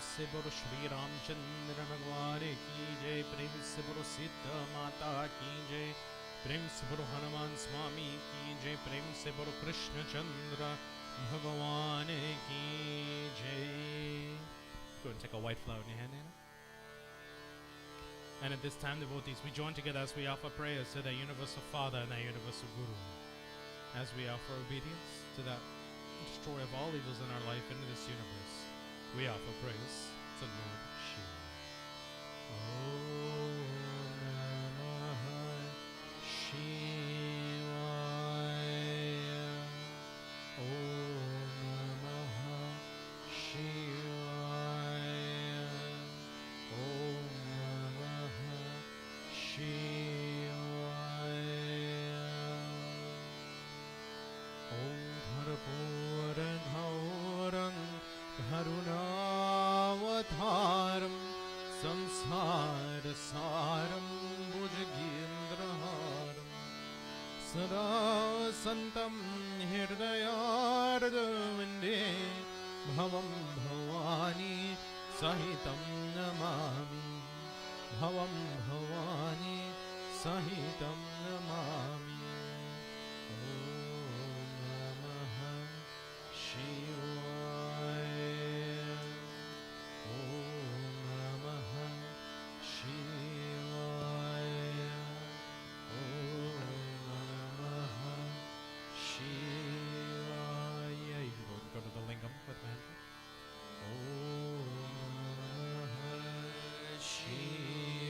[SPEAKER 3] से बोलो श्री रामचंद्र भगवान की जय, प्रेम से बोलो सीता माता की जय, प्रेम से बोलो हनुमान स्वामी की जय, प्रेम से बोलो कृष्णचंद्र भगवान की जय. Go and take a white flower in your hand, Nana. And at this time, devotees, we join together as we offer prayers to the Universal Father and the Universal Guru. As we offer obedience to that destroyer of all evils in our life and in this universe, we offer praise to Lord Shiva. Om Namah Shivaya. Om Namah Shivaya. Om Namah Shivaya. Om Bharpuran Hauran Karunavadharam Samsara Saram Bhujagendraharam Sada Santam Hirdayardavande Bhavam Bhavani Sahitam Namami Bhavam Bhavani Sahitam Namami. Om Namah Shivaya. Om Namah Shivaya. Om Namah Shivaya. You can go to the lingam with mantra. Om Namah Shivaya.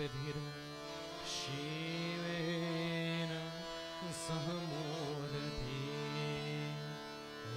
[SPEAKER 3] मूर्तिर् शिवेन सह मूर्तिः ॐ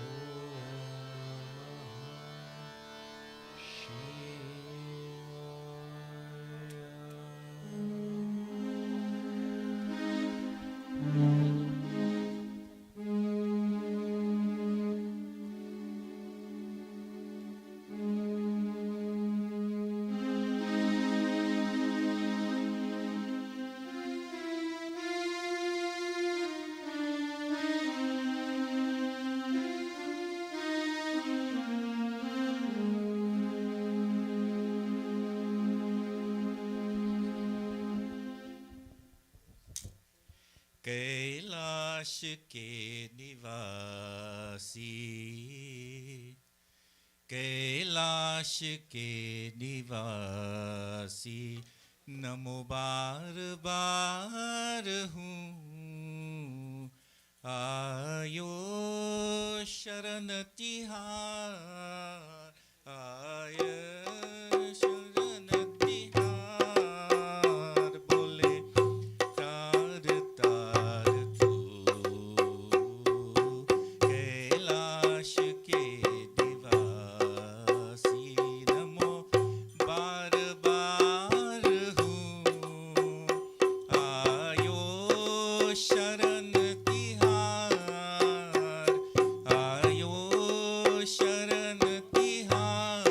[SPEAKER 5] कैलाश के निवासी कैलाश के निवासी नमो बार बार हूँ आयो शरण तिहार आय शरण तिहार बोले तार तार तू कैलाश के निवासी नमो बार बार हूँ आयो शरण तिहार आयो शरण तिहार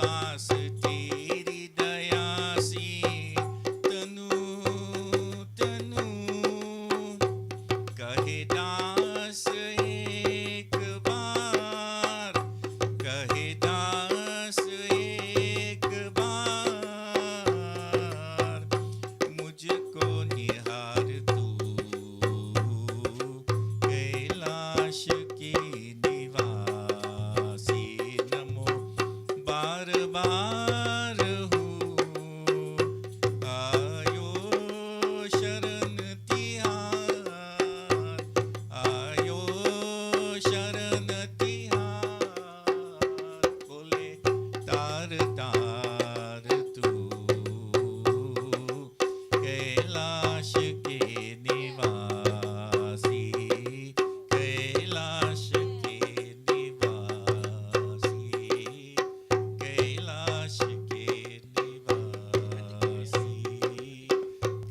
[SPEAKER 5] श्वास तेरी दया सी तनु तनु कहे दास एक बार कहे दास एक बार मुझको निहार तू कैलाश की निवासी नमो बार बार हूँ आयो शरण तिहार आयो शरण तिहार बोले तार तार तू कैलाश के निवासी कैलाश के निवासी कैलाश के निवासी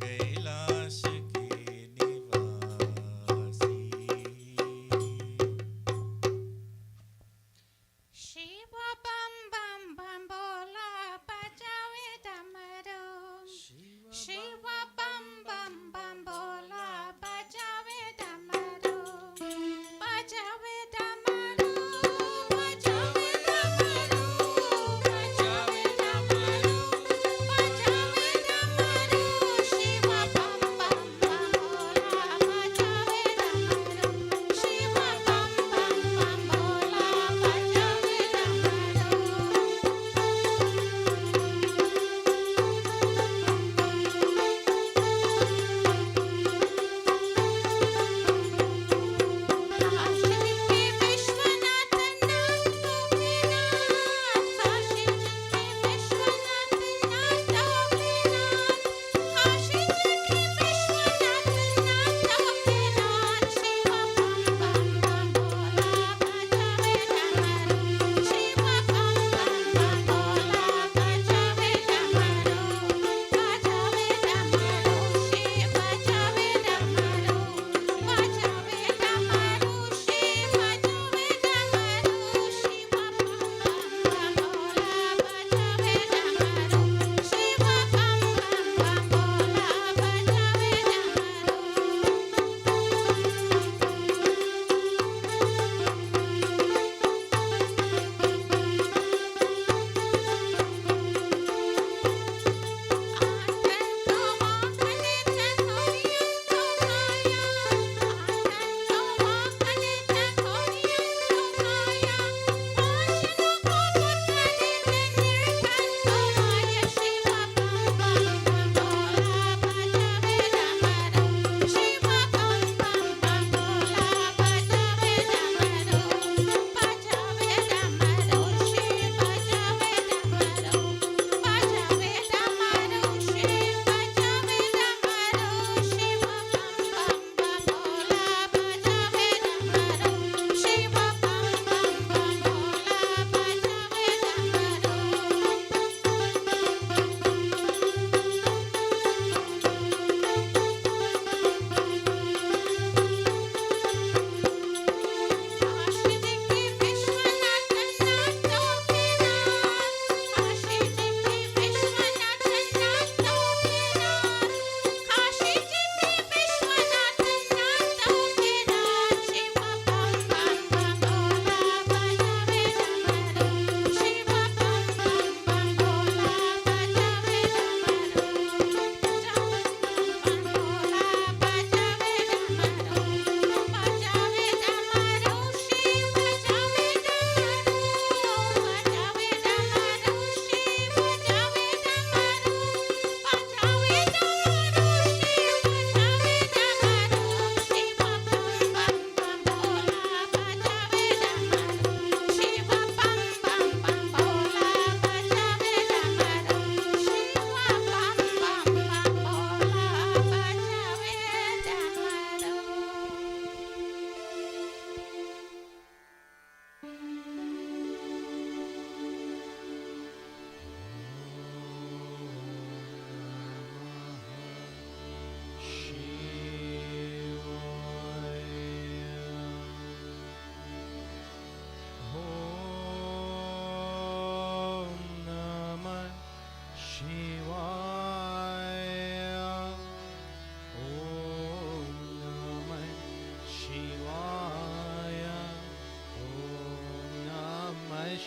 [SPEAKER 5] कैलाश के निवासी
[SPEAKER 2] Shiva bam bam bam bola bajave damaru. Shiva bam bam bam bola bajave damaru. Bajave damaru. Bajave damaru. Bajave damaru. Bajave damaru. Shiva bam bam bam bola bajave damaru. Shiva bam bam bam bola bajave damaru.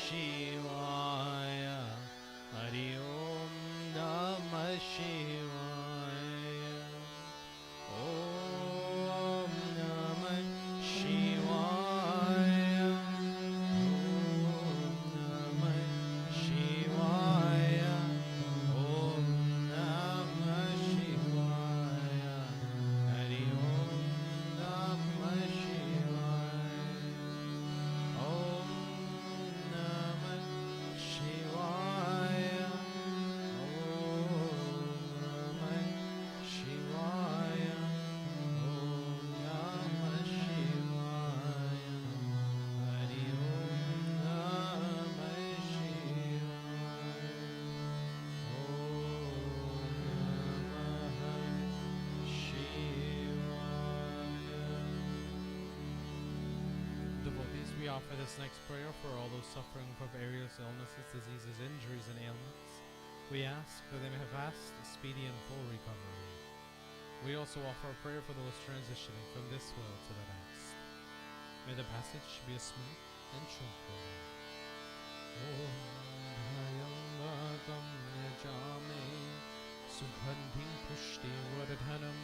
[SPEAKER 3] Shivaya. Hari Om Namah Shivaya. Om Namah Shivaya. Om Namah Shivaya. Om Namah Shivaya. Hari Om Namah Shivaya. Om Namah Shivaya. Om Namah Shivaya. Om Namah Shivaya. Hari Om Namah Shivaya. Devotees, we offer this next prayer for all those suffering from various illnesses, diseases, injuries, and ailments. We ask that they may have fast, speedy, and full recovery. We also offer a prayer for those transitioning from this world to the next. May the passage be a smooth and tranquil one. Om Bhayambakam Yajame Sugandhim Pushti Vardhanam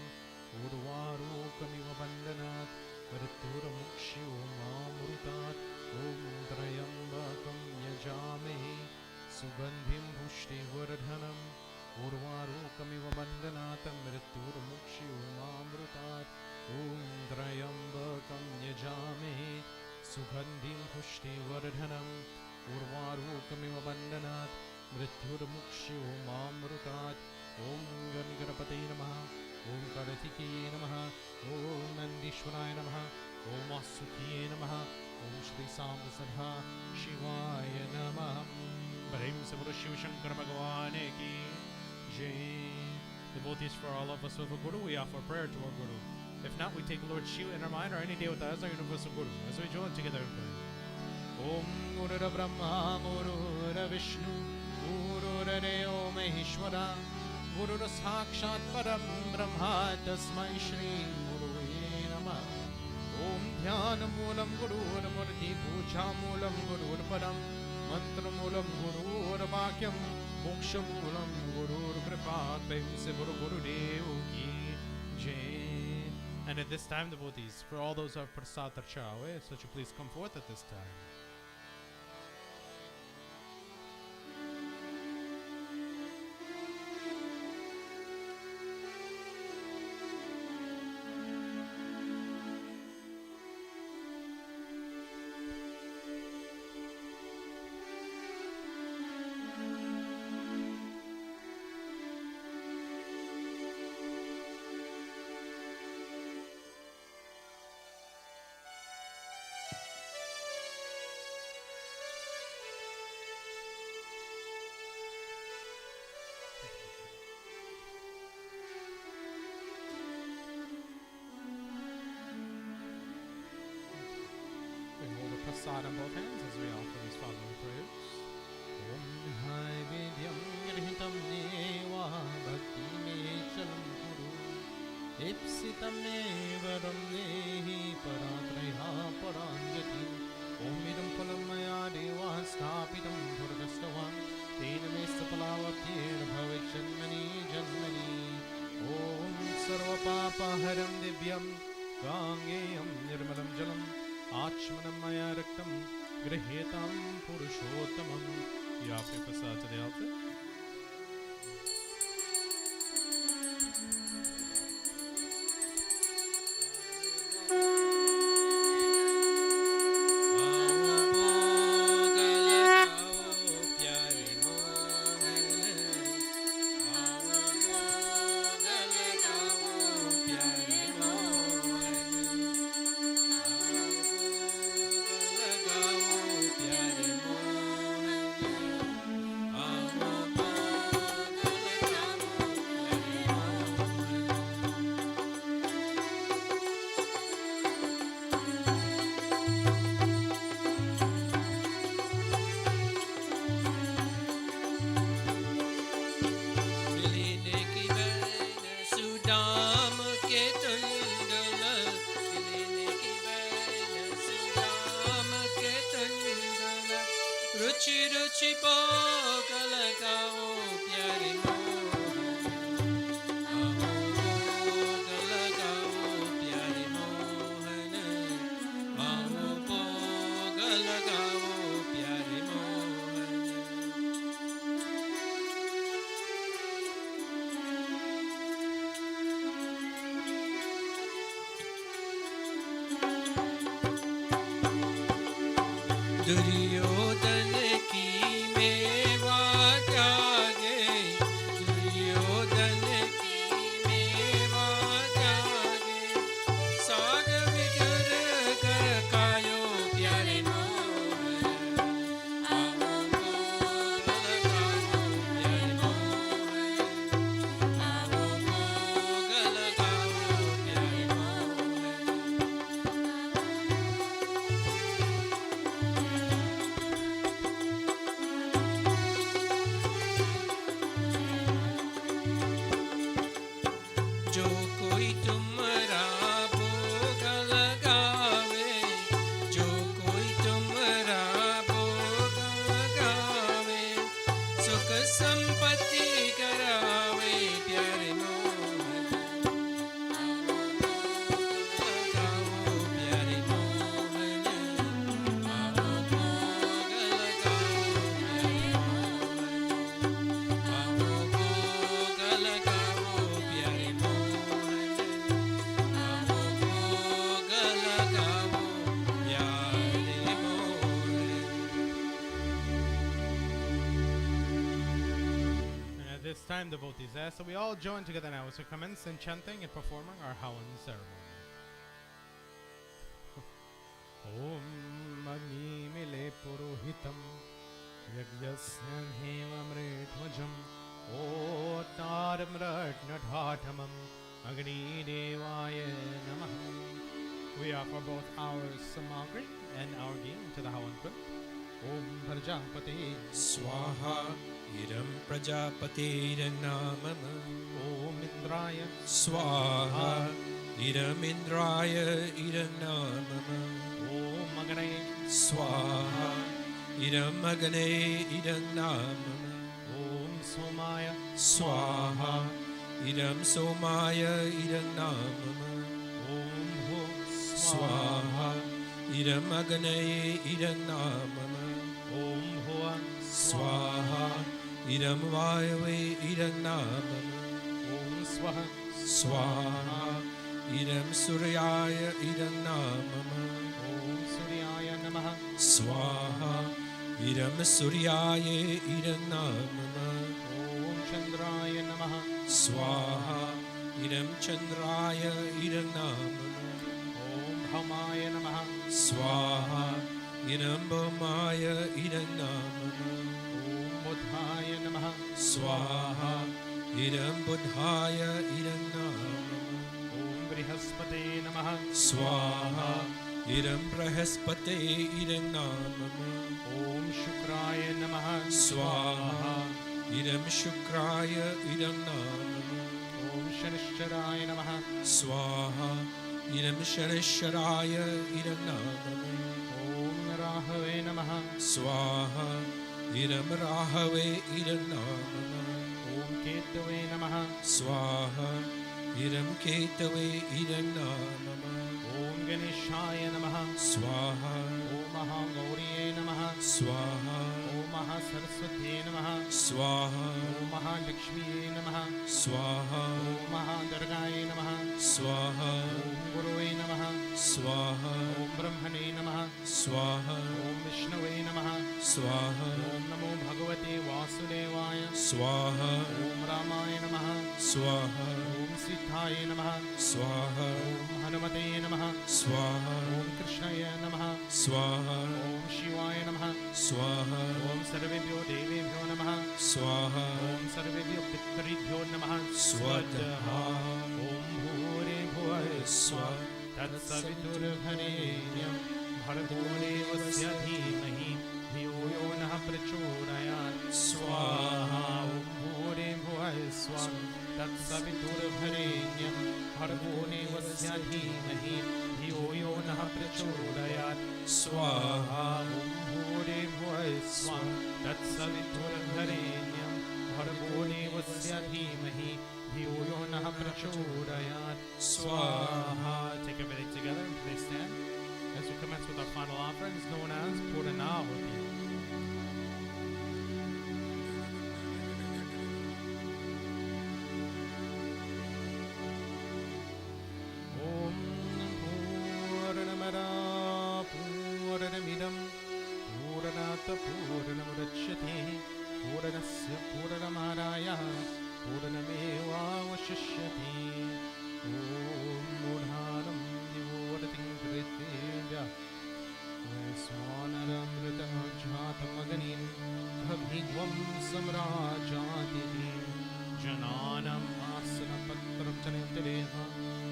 [SPEAKER 3] Urvarukamiva Bandanat Mrityuramukshyo Mamrutat Om Trayambakam Yajame Sugandhim Pushti Vardhanam Urvarukamiva Bandanat Mrityuramukshyo Mamrutat Om Trayambakam Yajame Sugandhim Pushti Vardhanam Urvarukamiva Bandanat Mrityuramukshyo Mamrutat Om Ganganapate Namaha Om Kartikeya Namaha Om Nandishwaraya Namaha Om Vasukiya Namaha Om Shri Sambasadha Shivaya Namaha. Prem se Guru Shiva Shankar Bhagwan ki Jai. Devotees, for all of us with a Guru, we offer prayer to our Guru. If not, we take Lord Shiva in our mind or any devata as our universal Guru, as we join together in prayer. Om Guru Brahma Guru Vishnu Guru Deo Maheshwara Guru Sakshat Param Brahma Tasmai Shri Guru Namah. Om Dhyana Moolam Guru Murti Puja Moolam Guru Param Mantra Moolam Guru Vakyam Moksha Moolam Guru Kripa Prem se Guru Dev ki Jai. And at this time, devotees, for all those who have prasad Chawe, such you please come forth at this time. Prasad on both hands as we offer these following prayers. Om Hai Vidyam Grihitam Neva Bhakti Me Chalam Guru Ipsitam Nevaram Nehi Paratraya Paranjati Om Idam Phalam Maya Deva Stapitam Purgastavam Tena Mesta Palavaptir Bhavichanmani Janmani Om Sarva Papa Haram Divyam Gangeyam Nirmalam Jalam Achmanam Maya Raktam Grihetam Purushottamam. You offer your prasad to the altar.
[SPEAKER 1] Amo रुचि रुचि भोग लगाओ प्यारे मोहन, आओ भोग लगाओ प्यारे मोहन, आओ भोग लगाओ प्यारे मोहन। दुर्योधन की मेवा त्यागे, दुर्योधन की मेवा त्यागे, साग विदुर कर कायो प्यारे मोहन, आओ भोग लगाओ प्यारे मोहन, आओ भोग लगाओ प्यारे मोहन। जो कोई तुम्हारा भोग लगावे, जो कोई तुम्हारा भोग लगावे, सुख संपत्ति करावे प्यारे मोहन, आओ भोग लगाओ प्यारे मोहन, आओ भोग लगाओ प्यारे मोहन, आओ भोग लगाओ प्यारे मोहन, आओ भोग लगाओ प्यारे Mohan.
[SPEAKER 3] And at this time, devotees ask that we all join together now as we commence in chanting and performing our Hawan ceremony. Om Agni Mile Purohitam Yagyasyan Hemamritvajam Otaram Ratnadhatamam Agni Devaya Namah. We offer both our samagri and our ghee to the Hawan Kund. Om Prajapati
[SPEAKER 1] स्वाहा इदं प्रजापतिर्नामः
[SPEAKER 3] Om Indraya
[SPEAKER 1] स्वाहा इदमिन्द्राय इदं नामः
[SPEAKER 3] Om Agane
[SPEAKER 1] स्वाहा इदम् अग्ने इदं नामः
[SPEAKER 3] Om Somaya
[SPEAKER 1] स्वाहा इदं सोमाय इदं नामः
[SPEAKER 3] Om Ho
[SPEAKER 1] स्वाहा इदम् अग्ने इदं नामः
[SPEAKER 3] Om Hoa
[SPEAKER 1] स्वाहा इदं वायवे इदं नामः
[SPEAKER 3] Om Swaha
[SPEAKER 1] स्वाहा इदं सूर्याय इदं नामः
[SPEAKER 3] Om Suryaya Namaha
[SPEAKER 1] स्वाहा इदं सूर्याय इदं नामः
[SPEAKER 3] Om Chandraya Namaha
[SPEAKER 1] स्वाहा इदं चन्द्राय इदं नामः
[SPEAKER 3] Om Bhamaya Namaha
[SPEAKER 1] स्वाहा इदं भौमाय इदं नामः
[SPEAKER 3] Om Buddhaya Namaha
[SPEAKER 1] स्वाहा इदं बुद्धाय इदं नामः
[SPEAKER 3] Om Brihaspate Namaha
[SPEAKER 1] स्वाहा इदं बृहस्पते इदं नामः
[SPEAKER 3] Om Shukraya Namaha
[SPEAKER 1] स्वाहा इदं शुक्राय इदं नामः
[SPEAKER 3] Om Shanishcharaya Namaha
[SPEAKER 1] स्वाहा इदं शनैश्चराय इदं नामः
[SPEAKER 3] Om Rahave Namaha
[SPEAKER 1] स्वाहा इदं राहवे इदं नामः
[SPEAKER 3] Om Ketave Namaha
[SPEAKER 1] स्वाहा इदं केतवे इदं नामः
[SPEAKER 3] Om Ganeshaya Namaha
[SPEAKER 1] स्वाहा
[SPEAKER 3] Om Mahagauriye Namaha
[SPEAKER 1] स्वाहा
[SPEAKER 3] Om Mahasaraswate Namaha
[SPEAKER 1] स्वाहा
[SPEAKER 3] Om Mahalakshmiye Namaha
[SPEAKER 1] स्वाहा
[SPEAKER 3] Om Mahadurgaye Namaha
[SPEAKER 1] स्वाहा
[SPEAKER 3] Om Gurave Namaha
[SPEAKER 1] स्वाहा
[SPEAKER 3] Om Brahmane Namaha
[SPEAKER 1] स्वाहा
[SPEAKER 3] Om Vishnave Namaha
[SPEAKER 1] स्वाहा
[SPEAKER 3] Om Namo Bhagavate Vasudevaya
[SPEAKER 1] स्वाहा
[SPEAKER 3] Om Ramaya Namaha
[SPEAKER 1] स्वाहा
[SPEAKER 3] Om Sithaya Namaha
[SPEAKER 1] स्वाहा
[SPEAKER 3] Om Hanumate Namaha
[SPEAKER 1] स्वाहा
[SPEAKER 3] Om Krishnaya Namaha
[SPEAKER 1] स्वाहा
[SPEAKER 3] Om Shivaya Namaha
[SPEAKER 1] स्वाहा
[SPEAKER 3] Om Sarvebhyo Devebhyo Namaha
[SPEAKER 1] स्वाहा
[SPEAKER 3] Om Sarvebhyo Pitribhyo Namaha
[SPEAKER 1] स्वधा
[SPEAKER 3] Om Bhure Bhuvaः
[SPEAKER 1] स्व
[SPEAKER 3] तत्सवितुर्वरेण्यं भर्गो देवस्य धीमहि धियो यो नः प्रचोदयात् स्वाहा ॐ भूर्भुवः स्वः तत्सवितुर्वरेण्यं भर्गो देवस्य धीमहि धियो धियो यो नः प्रचोदयात्
[SPEAKER 1] स्वाहा
[SPEAKER 3] ॐ भूर्भुवः स्वः तत्सवितुर्वरेण्यं भर्गो देवस्य धीमहि धियो यो नः प्रचोदयात्
[SPEAKER 1] स्वाहा.
[SPEAKER 3] Take everything together and please stand as we commence with our final offerings known as Puranavati. Om Purnamada Purnamidam Purnata Purnamudachyate Purnasya Purnamadaya Purnameva Vashishyate Om Mudhanam Divodatim Kritya Swanadamrita Jhatamaganin Bhagvidvam Samrajati Jananam Asana Patram Chanitireha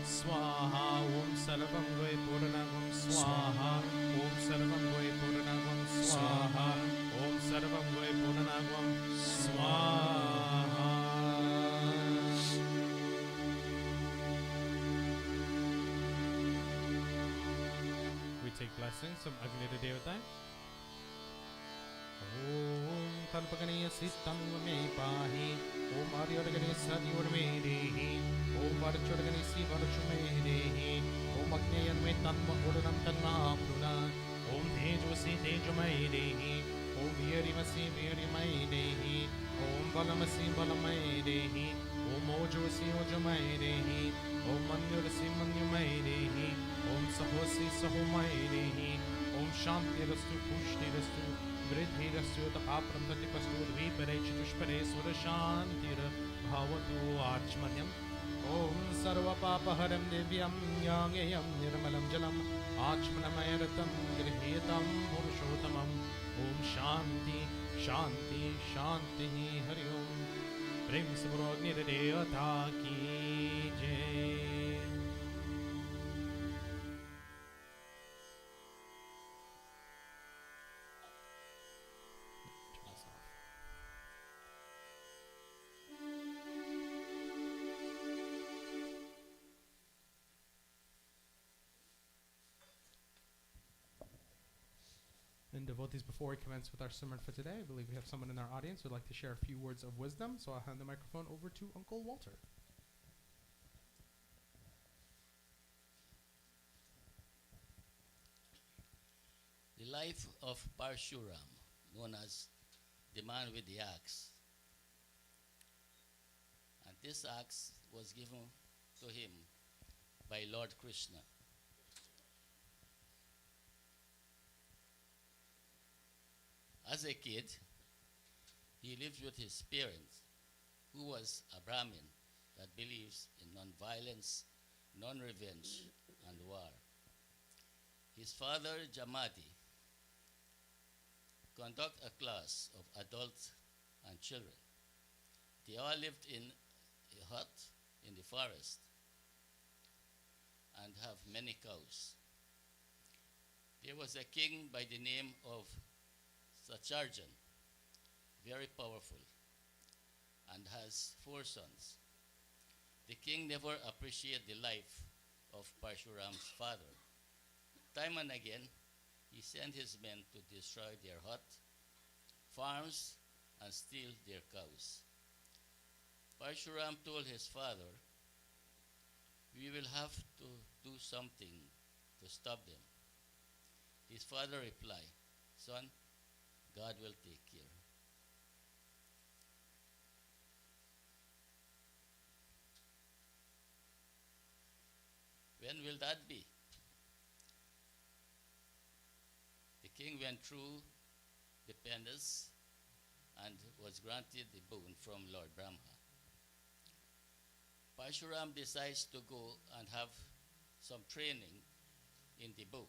[SPEAKER 3] Swaha Om Sarvam Goy Purnagam Swaha Om Sarvam Goy Purnagam Swaha Om Sarvam Goy Purnagam Swaha. We take blessings from Agnira Devata. Om Kalpagani Sitam Me Pahi Om Aryodagani Sadyorme Dehi Om Varchodagani Sivarchume Dehi Om Agneyan Me Tanma Udanam Tanma Puna Om Tejosi Tejumai Dehi Om Virimasi Virimai Dehi Om Balamasi Balamai Dehi Om Ojosi Ojumai Dehi Om Manyurasi Manyumai Dehi Om Sahosi Sahumai Dehi Om Shanti Rastu Pushti Rastu Vridhi Rastu Tapapram Tatipastu Vipare Chitushpare Surashantir Bhavatu Archmanyam Om Sarva Papaharam Divyam Yangayam Nirmalam Jalam Achmanamayaratam Grihyetam Purushotamam Om Shanti Shanti Shanti Hari Om Prem Sabrogni Devata Ki Jai. And devotees, before we commence with our sermon for today, I believe we have someone in our audience who would like to share a few words of wisdom, so I'll hand the microphone over to Uncle Walter.
[SPEAKER 4] The life of Parshuram, known as the man with the axe. And this axe was given to him by Lord Krishna. As a kid, he lived with his parents, who was a Brahmin that believes in non-violence, non-revenge, and war. His father, Jamati, conducted a class of adults and children. They all lived in a hut in the forest and have many cows. There was a king by the name of Sacharjan, very powerful, and has 4 sons. The king never appreciated the life of Parshuram's father. Time and again, he sent his men to destroy their hut, farms, and steal their cows. Parshuram told his father, "We will have to do something to stop them." His father replied, "Son, God will take care." When will that be? The king went through the penance and was granted the boon from Lord Brahma. Parshuram decides to go and have some training in the bow.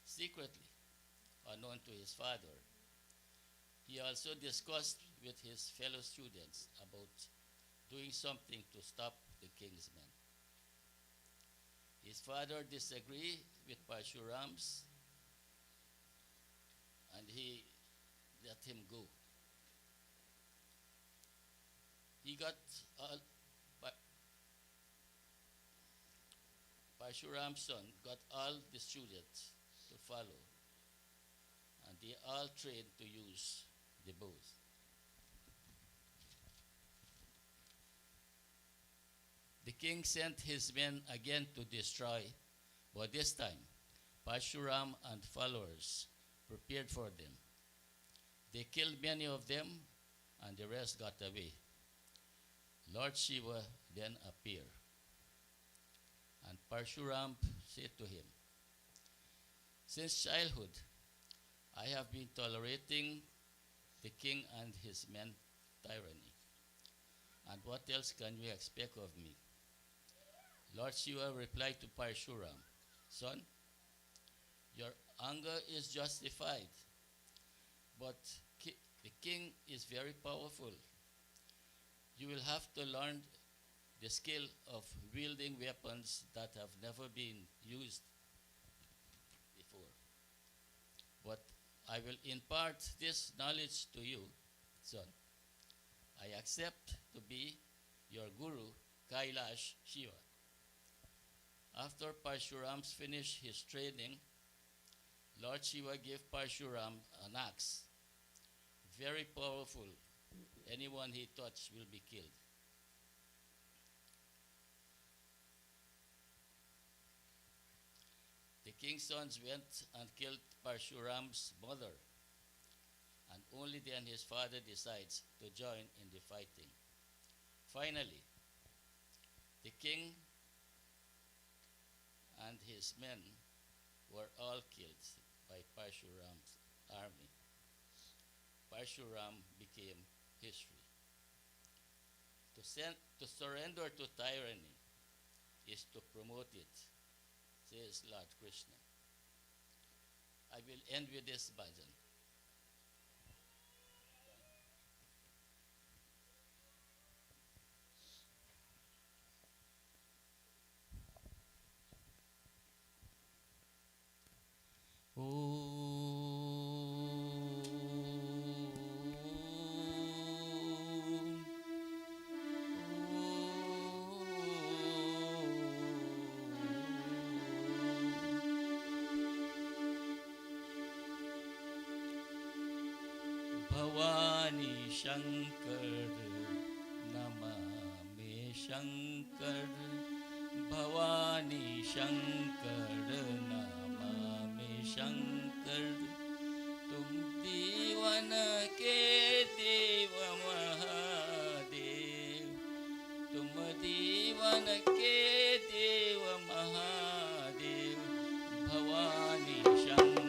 [SPEAKER 4] Secretly, unknown to his father, he also discussed with his fellow students about doing something to stop the king's men. His father disagreed with Parshuram's, and he let him go. Parshuram's son got all the students to follow, and they all trained to use the bows. The king sent his men again to destroy, but this time Parshuram and followers prepared for them. They killed many of them, and the rest got away. Lord Shiva then appeared, and Parshuram said to him, "Since childhood, I have been tolerating the king and his men tyranny. And what else can you expect of me?" Lord Shiva replied to Parshuram, "Son, your anger is justified, but the king is very powerful. You will have to learn the skill of wielding weapons that have never been used before. But I will impart this knowledge to you, son. I accept to be your guru, Kailash Shiva." After Parshuram finished his training, Lord Shiva gave Parshuram an axe, very powerful. Anyone he touches will be killed. The king's sons went and killed Parshuram's mother, and only then his father decides to join in the fighting. Finally, the king and his men were all killed by Parshuram's army. Parshuram became history. To surrender to tyranny is to promote it, says Lord Krishna. I will end with this bhajan. Bhavani Shankar, Namami Shankar. Bhavani Shankar, Namami Shankar. Tum Divan ke Deva Mahadev. Tum Divan ke Deva Mahadev. Bhavani Shankar.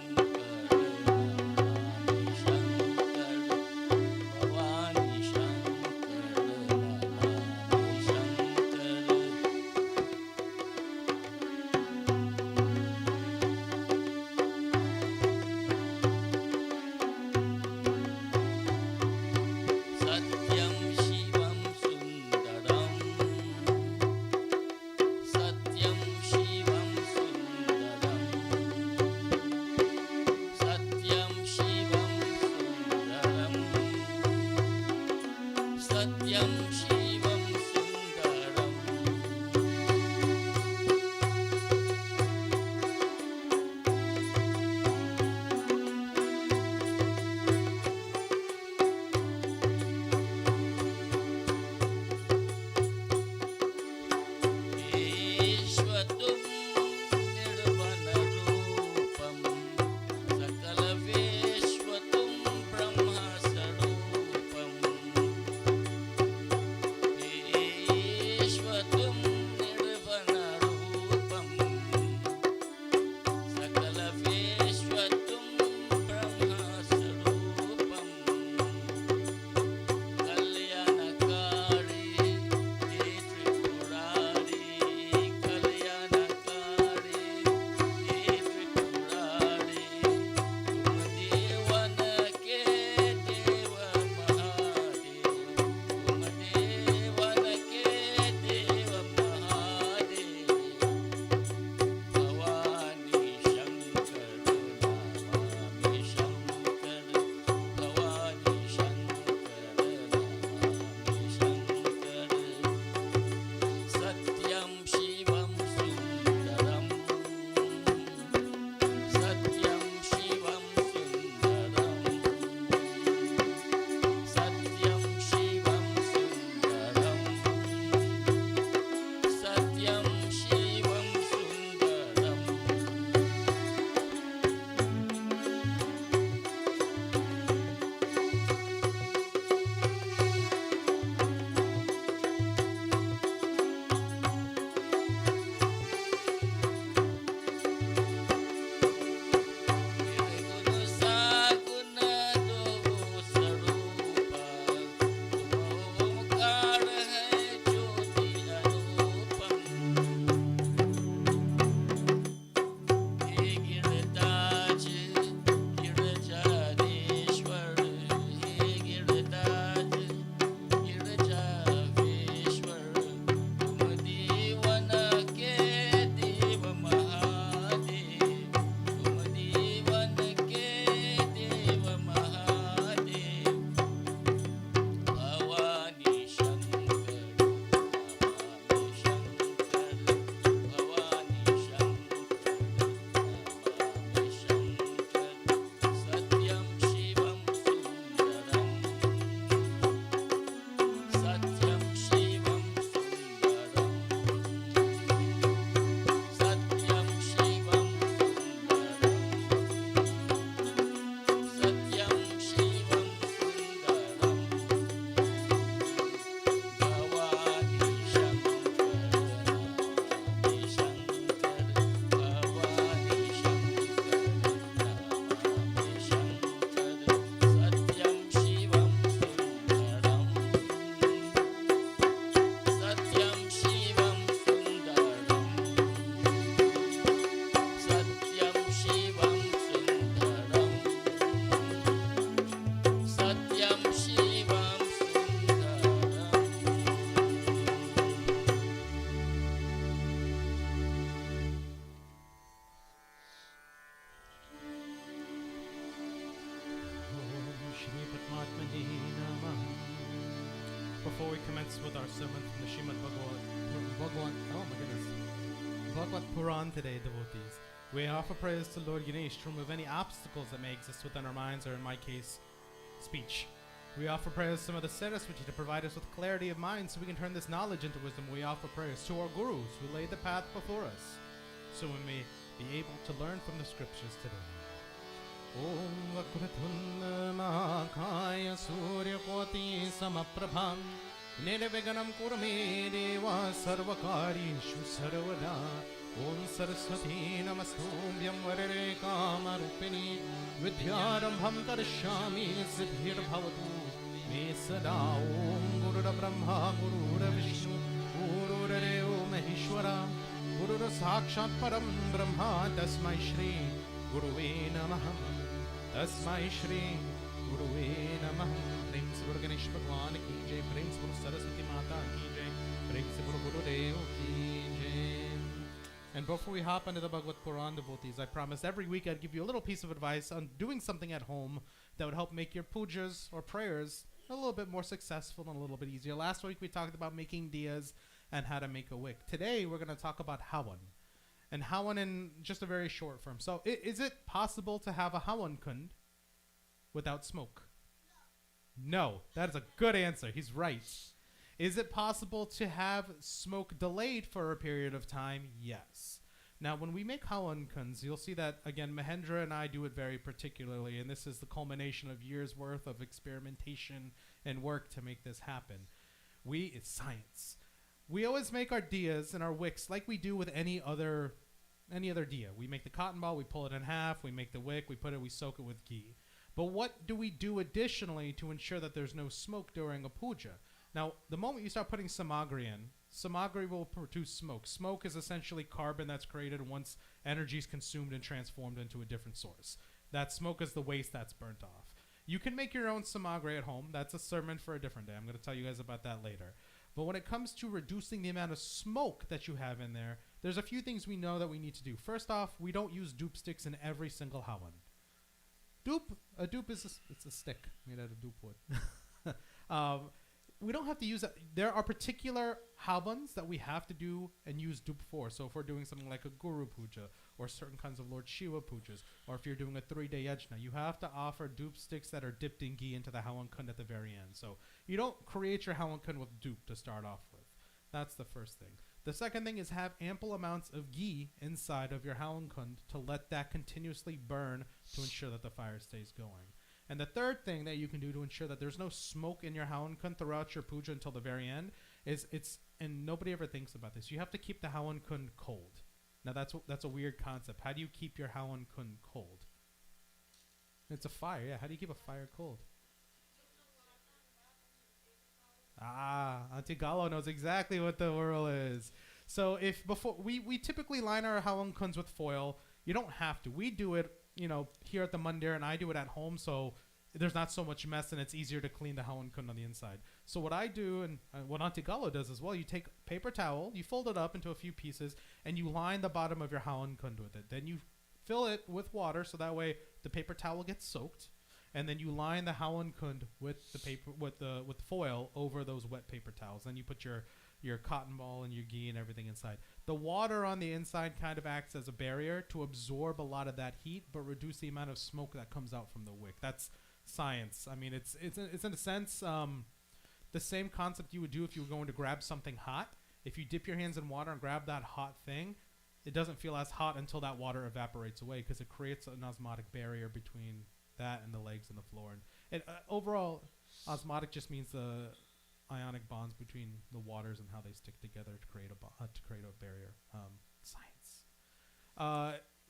[SPEAKER 3] Atmane Namah. Before we commence with our sermon from the Srimad Bhagavad Puran today, devotees, we offer prayers to Lord Ganesh to remove any obstacles that may exist within our minds, or in my case, speech. We offer prayers to Mother Saraswati to provide us with clarity of mind so we can turn this knowledge into wisdom. We offer prayers to our gurus who laid the path before us, so we may be able to learn from the scriptures today. Om Vakratunda Mahakaya Surya Koti Samaprabham Nirviganam Kurame Deva Sarvakarishu Sarvada Om Saraswati Namastubhyam Varare Kamarupini Vidyarambham Karshami Siddhir Bhavatu Me Sada Om Gurura Brahma Gurura Vishnu Gurura Deva Maheshwara Gurura Sakshat Param Brahma Tasmai Shri Guruve Namaha Tasmai Shri Guruve Namaha. Prem se Guru Ganesh Bhagwan ki jai, Prem se Guru Saraswati Mata ki jai, Prem se Guru Gurudev ki jai. And before we hop into the Bhagavad Puran, devotees, I promised every week I'd give you a little piece of advice on doing something at home that would help make your pujas or prayers a little bit more successful and a little bit easier. Last week we talked about making diyas and how to make a wick. Today we're going to talk about Hawan. And Hawan in just a very short form. So is it possible to have a Hawan Kund without smoke? No. That is a good answer. He's right. Is it possible to have smoke delayed for a period of time? Yes. Now, when we make Hawan Kunds, you'll see that, again, Mahendra and I do it very particularly, and this is the culmination of years' worth of experimentation and work to make this happen. It's science. We always make our diyas and our wicks like we do with any other diya. We make the cotton ball, we pull it in half, we make the wick, we soak it with ghee. But what do we do additionally to ensure that there's no smoke during a puja? Now, the moment you start putting samagri in, samagri will produce smoke. Smoke is essentially carbon that's created once energy is consumed and transformed into a different source. That smoke is the waste that's burnt off. You can make your own samagri at home. That's a sermon for a different day. I'm going to tell you guys about that later. But when it comes to reducing the amount of smoke that you have in there, there's a few things we know that we need to do. First off, we don't use dupe sticks in every single Hawan. A dupe is it's a stick made out of dupe wood. We don't have to use that. There are particular Hawans that we have to do and use dupe for. So if we're doing something like a Guru Puja or certain kinds of Lord Shiva Pujas, or if you're doing a 3-day yajna, you have to offer dupe sticks that are dipped in ghee into the Hawan Kund at the very end. So you don't create your Hawan Kund with dupe to start off with. That's the first thing. The second thing is have ample amounts of ghee inside of your Hawan Kund to let that continuously burn to ensure that the fire stays going. And the third thing that you can do to ensure that there's no smoke in your Hawan Kund throughout your puja until the very end and nobody ever thinks about this, you have to keep the Hawan Kund cold. Now that's a weird concept. How do you keep your Hawan Kund cold? It's a fire, yeah. How do you keep a fire cold? Auntie Gallo knows exactly what the whirl is. So if before we typically line our Hawan Kunds with foil. You don't have to. We do it, here at the Mandir, and I do it at home, so there's not so much mess, and it's easier to clean the Hawan Kund on the inside. So what I do, and what Auntie Gallo does as well, you take a paper towel, you fold it up into a few pieces, and you line the bottom of your Hawan Kund with it. Then you fill it with water, so that way the paper towel gets soaked, and then you line the Hawan Kund with the paper with foil over those wet paper towels. Then you put your cotton ball and your ghee and everything inside. The water on the inside kind of acts as a barrier to absorb a lot of that heat, but reduce the amount of smoke that comes out from the wick. That's science. I mean, it's in a sense the same concept you would do if you were going to grab something hot. If you dip your hands in water and grab that hot thing, it doesn't feel as hot until that water evaporates away, because it creates an osmotic barrier between that and the legs and the floor. And overall, osmotic just means the ionic bonds between the waters and how they stick together to create a barrier. Science.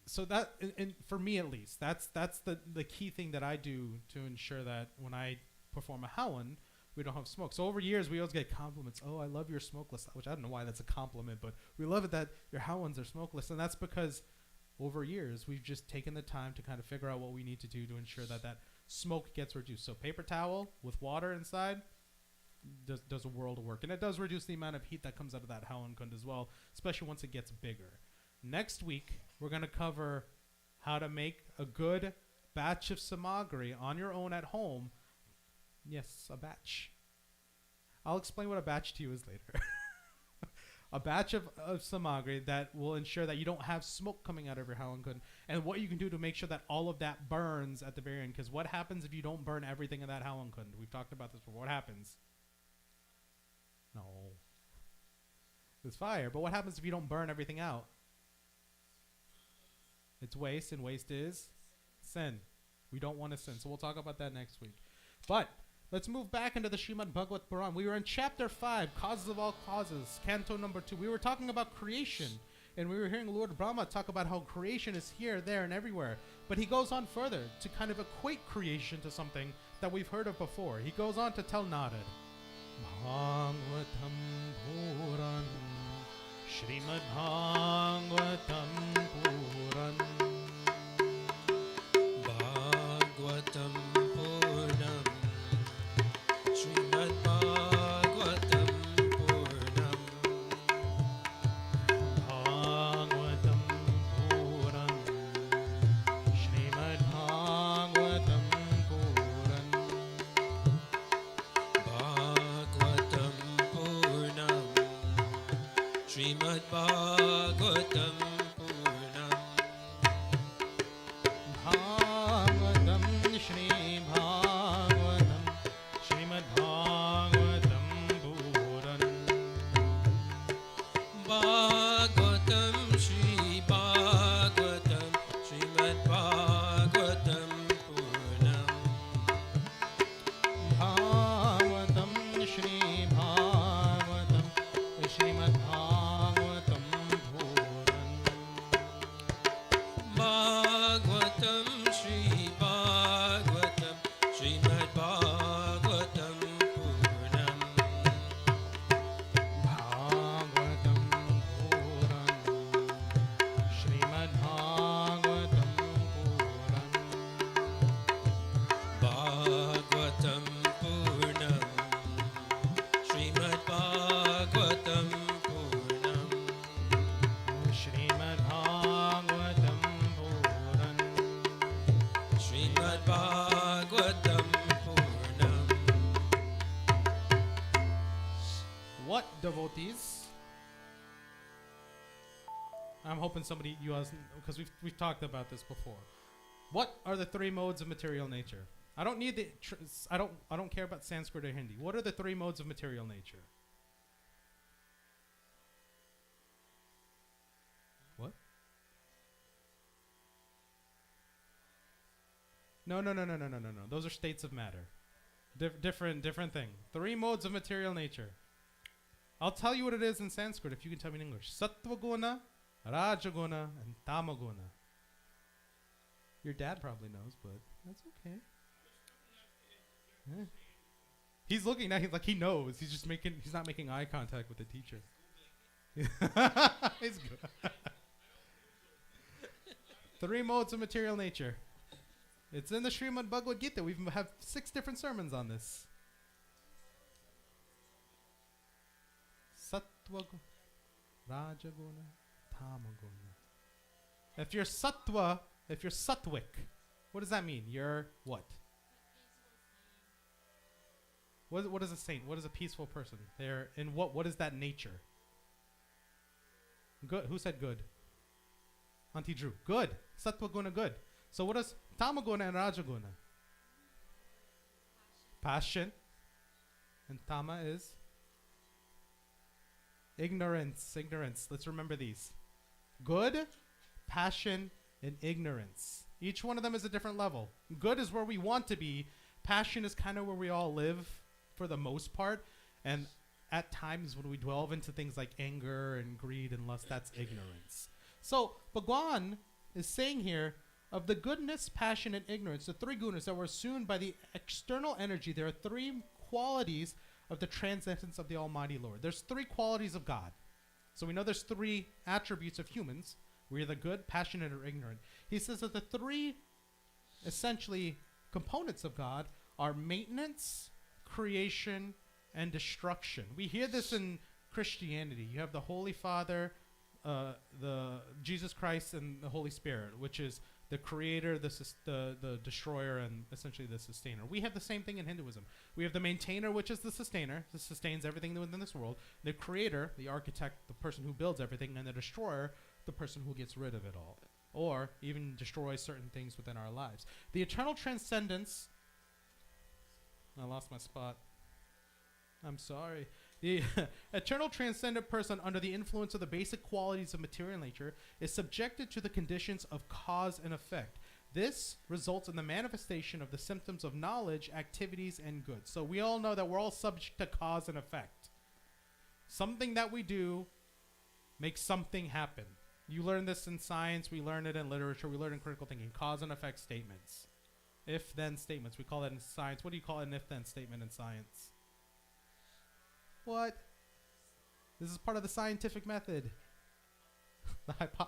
[SPEAKER 3] So that, and for me at least, that's the key thing that I do to ensure that when I perform a Hawan, we don't have smoke. So over years, we always get compliments. Oh, I love your smokeless, which I don't know why that's a compliment, but we love it that your Hawans are smokeless. And that's because over years, we've just taken the time to kind of figure out what we need to do to ensure that smoke gets reduced. So paper towel with water inside does a world of work. And it does reduce the amount of heat that comes out of that Hawan Kund as well, especially once it gets bigger. Next week, we're going to cover how to make a good batch of samagri on your own at home Yes, a batch. I'll explain what a batch to you is later. A batch of samagri that will ensure that you don't have smoke coming out of your halankund, and what you can do to make sure that all of that burns at the very end. Because what happens if you don't burn everything in that halankund? We've talked about this before. What happens? No. There's fire. But what happens if you don't burn everything out? It's waste, and waste is sin. We don't want to sin. So we'll talk about that next week. But let's move back into the Srimad Bhagavat Puran. We were in chapter 5, Causes of All Causes, canto number 2. We were talking about creation, and we were hearing Lord Brahma talk about how creation is here, there, and everywhere. But he goes on further to kind of equate creation to something that we've heard of before. He goes on to tell Narad, Bhagavatam Puran, Srimad Bhagavatam Puran,
[SPEAKER 1] Bhagavatam Purnam Srimad Bhagavatam Purnam
[SPEAKER 3] Bhagavatam Puran, Srimad Bhagavatam Puran,
[SPEAKER 1] Bhagavatam Purnam Srimad Bhagavatam Purnam
[SPEAKER 3] Bhagavatam Shri Bhagavatam Srimad Bhagavatam Puran,
[SPEAKER 1] Bhagavatam Shri Bhagavatam Srimad Bhagavatam Purnam
[SPEAKER 3] Bhagavatam Shri Bhagavatam Srimad Bhagavatam Puran,
[SPEAKER 1] Bhagavatam Shri Bhagavatam Srimad Bhagavatam Purnam
[SPEAKER 3] Bhagavatam Puran, Srimad Bhagavatam Puran,
[SPEAKER 1] Bhagavatam Purnam Srimad Bhagavatam Purnam
[SPEAKER 3] Srimad Bhagavatam Puran.
[SPEAKER 1] Srimad Bhagavatam Purnam.
[SPEAKER 3] What devotees? I'm hoping somebody you ask, because we've talked about this before. What are the three modes of material nature? I don't need the I don't care about Sanskrit or Hindi. What are the three modes of material nature? What? No. Those are states of matter. Different thing. Three modes of material nature. I'll tell you what it is in Sanskrit if you can tell me in English. Sattva guna, Rajaguna, and Tamaguna. Your dad probably knows, but that's okay. Yeah. He's looking at. He's like he knows. He's just making. He's not making eye contact with the teacher. It's good. Three modes of material nature. It's in the Srimad Bhagavad Gita. We have 6 different sermons on this. Sattva, Rajaguna, Tamaguna. If you're sattva, if you're sattvic, what does that mean? You're what? What is a saint? What is a peaceful person? They're in what? What is that nature? Good. Who said good? Auntie Drew. Good. Sattva guna good. So what is Tamaguna and Rajaguna? Passion. And Tama is ignorance. Ignorance. Let's remember these. Good, passion, and ignorance. Each one of them is a different level. Good is where we want to be. Passion is kind of where we all live for the most part. And at times when we delve into things like anger and greed and lust, that's ignorance. So Bhagwan is saying here, of the goodness, passion, and ignorance, the 3 gunas that were assumed by the external energy, there are 3 qualities of the transcendence of the Almighty Lord. There's 3 qualities of God. So we know there's 3 attributes of humans. We're either good, passionate, or ignorant. He says that the 3 essentially components of God are maintenance, creation, and destruction. We hear this in Christianity. You have the Holy Father, the Jesus Christ, and the Holy Spirit, which is the creator, the destroyer, and essentially the sustainer. We have the same thing in Hinduism. We have the maintainer, which is the sustainer, that sustains everything within this world. The creator, the architect, the person who builds everything, and the destroyer, the person who gets rid of it all, or even destroys certain things within our lives. The eternal transcendence. I lost my spot. I'm sorry. The eternal transcendent person under the influence of the basic qualities of material nature is subjected to the conditions of cause and effect. This results in the manifestation of the symptoms of knowledge, activities, and goods. So we all know that we're all subject to cause and effect. Something that we do makes something happen. You learn this in science, we learn it in literature, we learn in critical thinking, cause and effect statements. If-then statements, we call that in science. What do you call an if-then statement in science? What? This is part of the scientific method.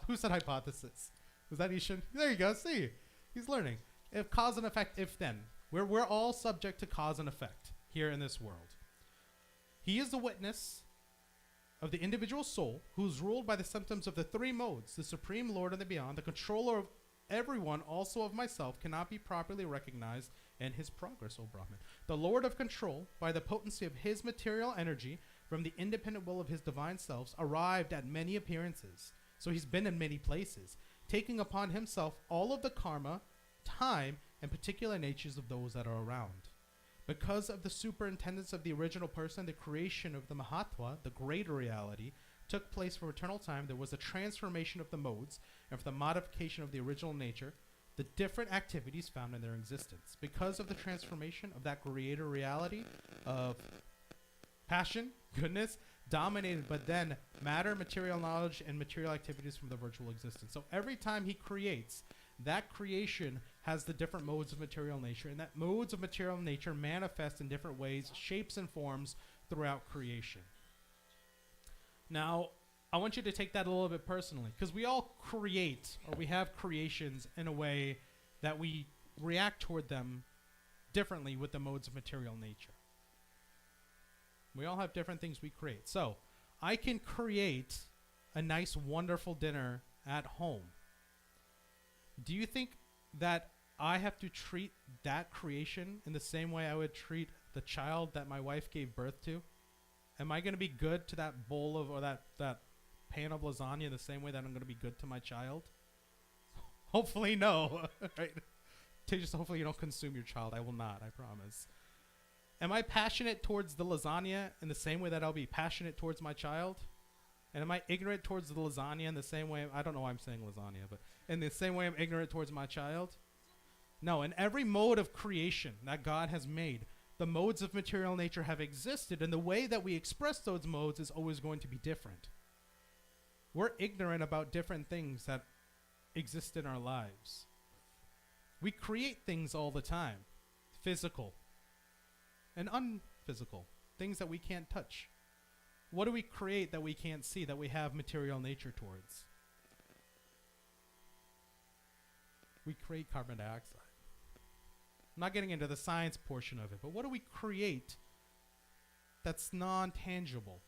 [SPEAKER 3] Who said hypothesis? Was that Ishan? There you go. See, he's learning. If cause and effect, if then. We're all subject to cause and effect here in this world. He is the witness of the individual soul who is ruled by the symptoms of the three modes, the Supreme Lord and the beyond, the controller of everyone, also of myself, cannot be properly recognized in his progress, O Brahman. The Lord of control, by the potency of his material energy, from the independent will of his divine selves, arrived at many appearances. So he's been in many places, taking upon himself all of the karma, time, and particular natures of those that are around. Because of the superintendence of the original person, the creation of the Mahatma, the greater reality, took place for eternal time. There was a transformation of the modes, and for the modification of the original nature, the different activities found in their existence. Because of the transformation of that creator reality of passion, goodness, dominated, but then matter, material knowledge, and material activities from the virtual existence. So every time he creates, that creation has the different modes of material nature, and that modes of material nature manifest in different ways, shapes, and forms throughout creation. Now, I want you to take that a little bit personally, because we all create, or we have creations in a way that we react toward them differently with the modes of material nature. We all have different things we create. So, I can create a nice, wonderful dinner at home. Do you think that I have to treat that creation in the same way I would treat the child that my wife gave birth to? Am I going to be good to that bowl of, or that pan of lasagna in the same way that I'm going to be good to my child? Hopefully no. Right? Just hopefully you don't consume your child. I will not, I promise. Am I passionate towards the lasagna in the same way that I'll be passionate towards my child? And am I ignorant towards the lasagna in the same way? I don't know why I'm saying lasagna, but in the same way I'm ignorant towards my child? No, in every mode of creation that God has made, the modes of material nature have existed, and the way that we express those modes is always going to be different. We're ignorant about different things that exist in our lives. We create things all the time, physical and unphysical, things that we can't touch. What do we create that we can't see, that we have material nature towards? We create carbon dioxide. I'm not getting into the science portion of it, but what do we create that's non-tangible?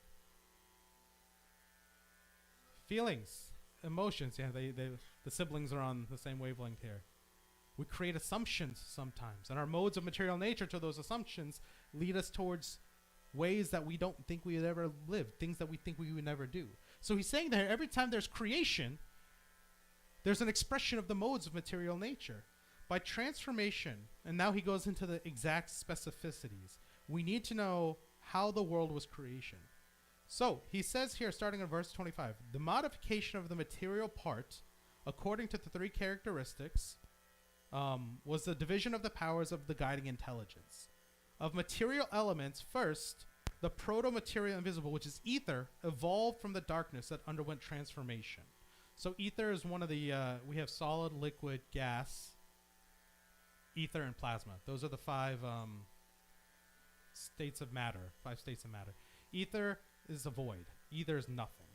[SPEAKER 3] Feelings, emotions. Yeah, the siblings are on the same wavelength here. We create assumptions sometimes, and our modes of material nature to those assumptions lead us towards ways that we don't think we would ever live, things that we think we would never do. So he's saying that every time there's creation, there's an expression of the modes of material nature. By transformation, and now he goes into the exact specificities, we need to know how the world was creation. So he says here, starting in verse 25, the modification of the material part, according to the three characteristics, was the division of the powers of the guiding intelligence. Of material elements, first, the proto-material invisible, which is ether, evolved from the darkness that underwent transformation. So ether is one of the, we have solid, liquid, gas, ether, and plasma. Those are the five states of matter, 5 states of matter. Ether is a void. Ether is nothing.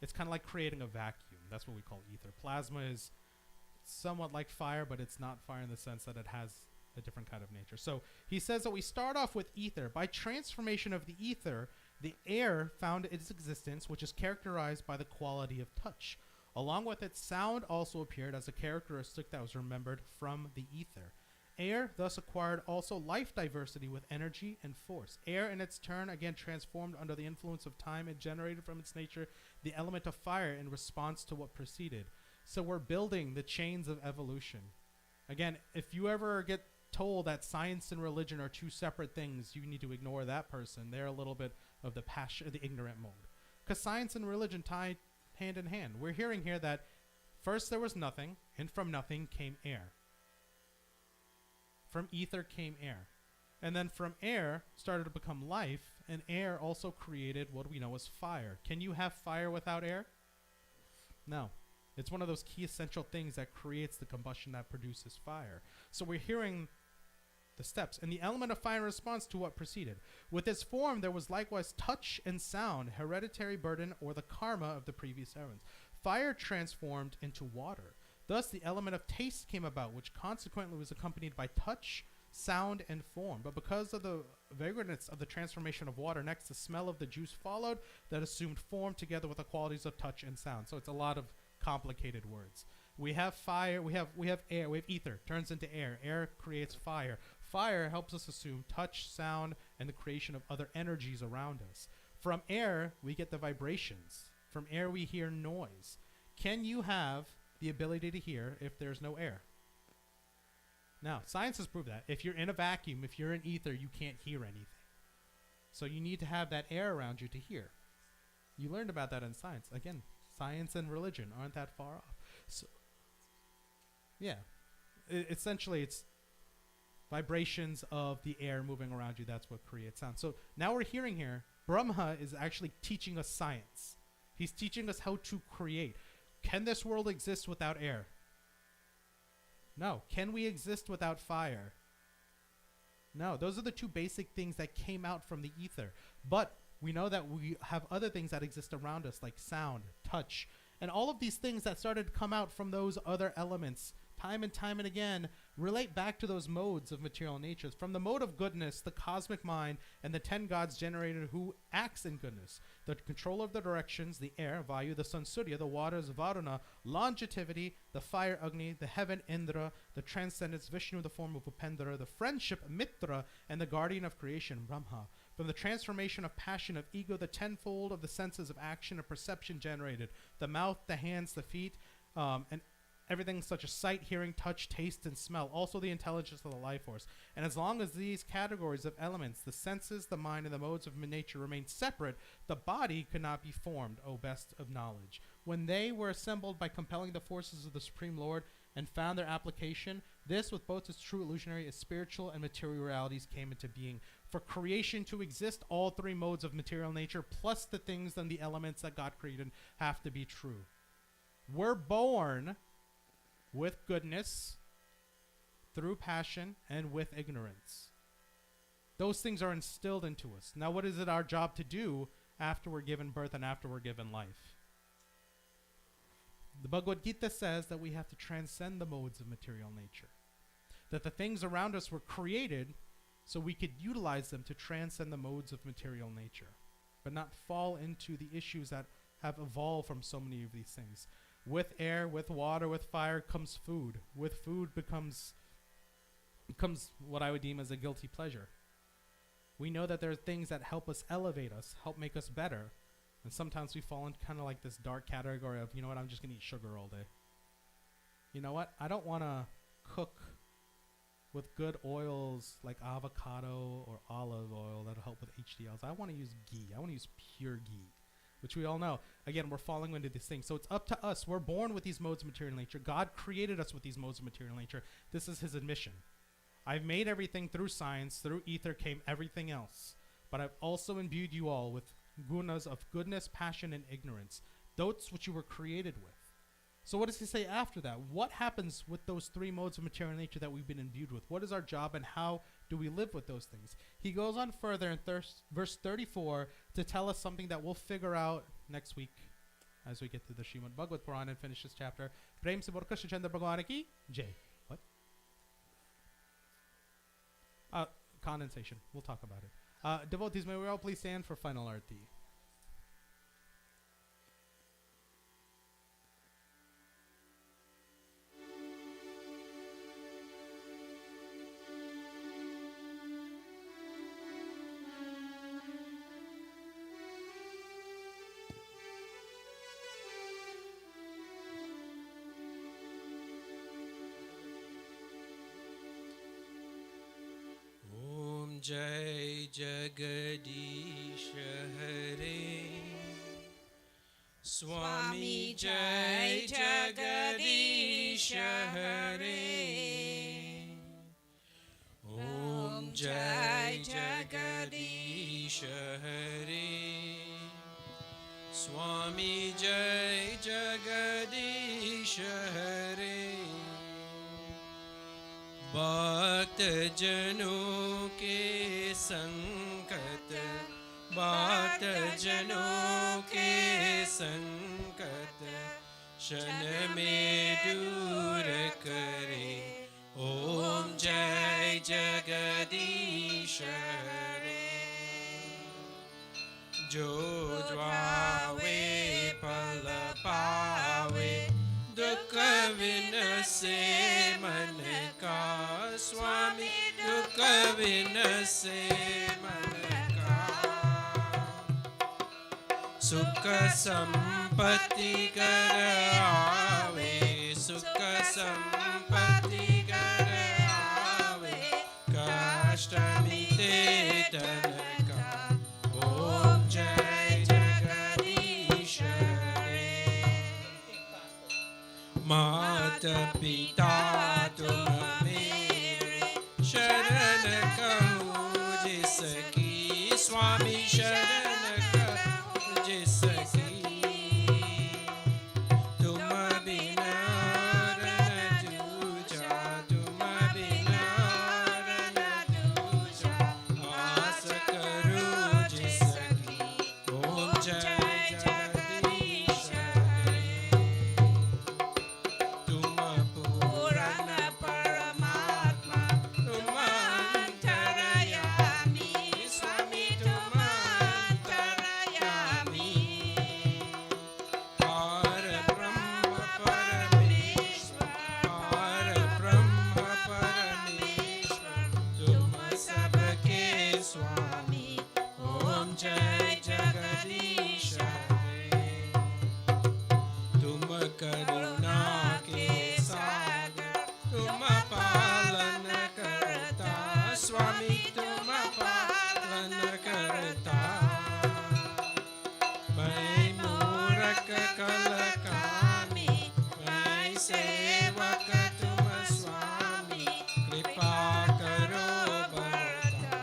[SPEAKER 3] It's kind of like creating a vacuum. That's what we call ether. Plasma is somewhat like fire, but it's not fire in the sense that it has a different kind of nature. So he says that we start off with ether. By transformation of the ether, the air found its existence, which is characterized by the quality of touch. Along with it, sound also appeared as a characteristic that was remembered from the ether. Air thus acquired also life diversity with energy and force. Air, in its turn, again transformed under the influence of time and generated from its nature the element of fire in response to what preceded. So we're building the chains of evolution. Again, if you ever get told that science and religion are two separate things, you need to ignore that person. They're a little bit of the passion, the ignorant mode. Because science and religion tie hand in hand. We're hearing here that first there was nothing, and from nothing came air. From ether came air. And then from air started to become life, and air also created what we know as fire. Can you have fire without air? No. It's one of those key essential things that creates the combustion that produces fire. So we're hearing the steps. And the element of fire in response to what preceded. With its form, there was likewise touch and sound, hereditary burden, or the karma of the previous eons. Fire transformed into water. Thus, the element of taste came about, which consequently was accompanied by touch, sound, and form. But because of the vagrantness of the transformation of water, next the smell of the juice followed that assumed form together with the qualities of touch and sound. So it's a lot of complicated words. We have fire, we have air, we have ether, turns into air. Air creates fire. Fire helps us assume touch, sound, and the creation of other energies around us. From air, we get the vibrations. From air, we hear noise. Can you have the ability to hear if there's no air? Now, science has proved that. If you're in a vacuum, if you're in ether, you can't hear anything. So you need to have that air around you to hear. You learned about that in science. Again, science and religion aren't that far off. So, yeah. Essentially, it's vibrations of the air moving around you. That's what creates sound. So now we're hearing here, Brahma is actually teaching us science. He's teaching us how to create. Can this world exist without air? No. Can we exist without fire? No. Those are the two basic things that came out from the ether. But we know that we have other things that exist around us, like sound, touch, and all of these things that started to come out from those other elements, time and again, relate back to those modes of material natures. From the mode of goodness, the cosmic mind, and the 10 gods generated who acts in goodness. The control of the directions, the air, Vayu, the sun, Surya, the waters, Varuna, longevity, the fire, Agni, the heaven, Indra, the transcendence, Vishnu, the form of Upendra, the friendship, Mitra, and the guardian of creation, Brahma. From the transformation of passion of ego, the tenfold of the senses of action and perception generated, the mouth, the hands, the feet, and everything such as sight, hearing, touch, taste, and smell, also the intelligence of the life force. And as long as these categories of elements, the senses, the mind, and the modes of nature remain separate, the body could not be formed, O best of knowledge. When they were assembled by compelling the forces of the Supreme Lord and found their application, this, with both its true illusionary and spiritual and material realities, came into being. For creation to exist, all three modes of material nature, plus the things and the elements that God created, have to be true. We're born with goodness, through passion, and with ignorance. Those things are instilled into us. Now, what is it our job to do after we're given birth and after we're given life? The Bhagavad Gita says that we have to transcend the modes of material nature. That the things around us were created so we could utilize them to transcend the modes of material nature, but not fall into the issues that have evolved from so many of these things. With air, with water, with fire comes food. With food becomes what I would deem as a guilty pleasure. We know that there are things that help us elevate us, help make us better. And sometimes we fall into kind of like this dark category of, you know what, I'm just going to eat sugar all day. You know what, I don't want to cook with good oils like avocado or olive oil that'll help with HDLs. I want to use ghee. I want to use pure ghee, which we all know. Again, we're falling into this thing. So it's up to us. We're born with these modes of material nature. God created us with these modes of material nature. This is his admission. I've made everything through science. Through ether came everything else. But I've also imbued you all with gunas of goodness, passion, and ignorance. Those which you were created with. So what does he say after that? What happens with those three modes of material nature that we've been imbued with? What is our job and how do we live with those things? He goes on further in verse 34 to tell us something that we'll figure out next week as we get to the Srimad Bhagavad Puran and finish this chapter. Prem se Krishna Chandra Bhagwan ki Jai. What? Condensation. We'll talk about it. Devotees, may we all please stand for final arati.
[SPEAKER 1] जय जगदीश हरे स्वामी जय जगदीश हरे ओम जय जगदीश हरे स्वामी जय जगदीश हरे भक्त जनों के संकट भक्त जनों के संकट क्षण में दूर करे ओम जय जगदीश हरे जो द्वावे फल पावे दुख विनसे मन का स्वामी दुख विनसे मन का सुख संपत्ति कर आवे सुख संपत्ति कर आवे कष्ट मिटे तन का ओम जय जगदीश हरे मात पिता तुम मेरे शरण कहूँ जिसकी स्वामी शरण कहूँ जिसकी तुम बिना रण दूजा तुम बिना रण दूजा आस करूँ जिसकी ओम जय जगदीश हरे तुम पूर्ण परमात्मा तुम अंतर्यामी स्वामी तुम अंतर्यामी पार ब्रह्म परमेश्वर पार ब्रह्म परमेश्वर तुम सबके स्वामी ओम जय जगदीश हरे तुम करुणा के सागर तुम पालन करता स्वामी तुम पालन करता मैं मूरख कलकामी मैं सेवक तुम स्वामी कृपा करो बरता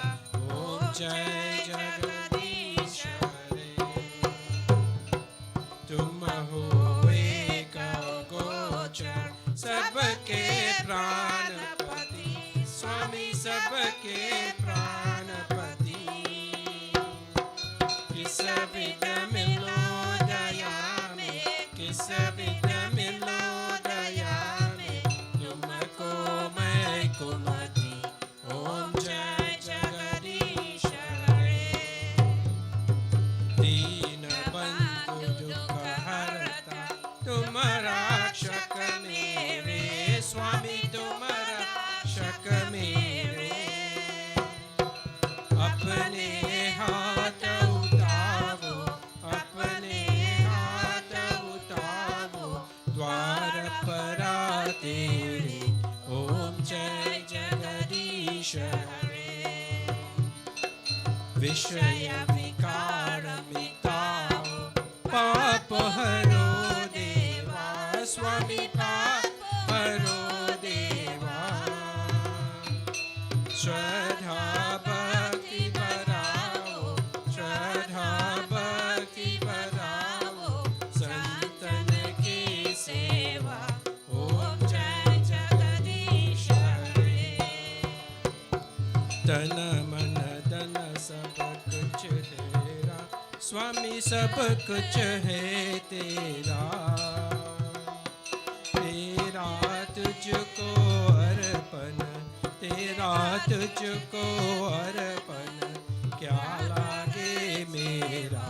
[SPEAKER 1] ओम जय जगदीश हरे तुम हो एक गोचर सबके प्राणपति स्वामी सबके प्राणपति किस विध मिलो दया में किस विध मिलो दया में तुमको मैं कुमति ओम जय जगदीश हरे दीन बंधु दुख हरता तुम रक्षक मेरे स्वामी तुम रक्षक मेरे अपने हाथ उठावो अपने हाथ उठावो द्वार पर तेरे ओम जय जगदीश हरे विषय विकार मिटाओ पाप हरो देवा स्वामी पाप हरो देवा श्रद्धा भक्ति बढ़ाओ श्रद्धा भक्ति बढ़ाओ संतन की सेवा ओम जय जगदीश हरे तन मन धन सब कुछ तेरा स्वामी सब कुछ है तेरा तेरा तुझको अर्पण तेरा तुझको अर्पण क्या लागे मेरा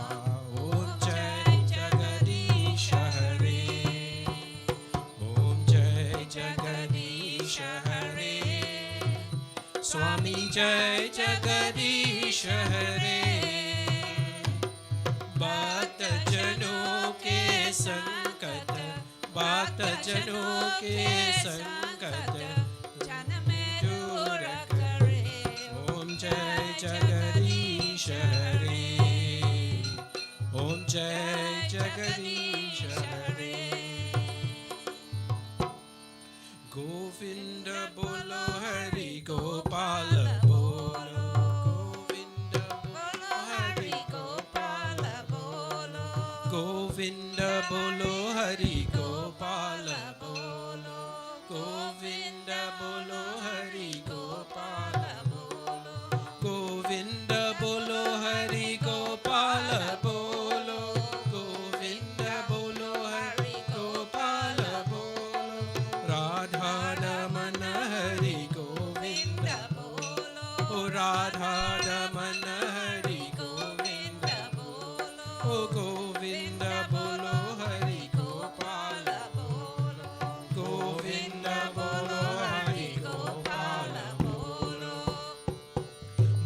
[SPEAKER 1] ओम जय जगदीश हरे ओम जय जगदीश हरे स्वामी जय जगदीश हरे भक्त जनों के संकट भक्त जनों के संकट
[SPEAKER 2] जन में दूर करे
[SPEAKER 1] ओम जय जगदीश हरे, ओम जय जगदीश हरे। गोविंद बोलो हरि गोपाल बोलो, गोविंद बोलो हरि गोपाल बोलो, गोविंद बोलो हरि गोपाल बोलो, गोविंद बोलो हरि गोपाल बोलो, गोविंद बोलो हरि गोपाल बोलो, गोविंद बोलो हरि गोपाल बोलो, राधा रमन हरि गोविंद बोलो, ओ राधा रमन हरि गोविंद बोलो, ओ गोविंद बोलो हरि गोपाल बोलो, गोविंद बोलो हरि गोपाल बोलो,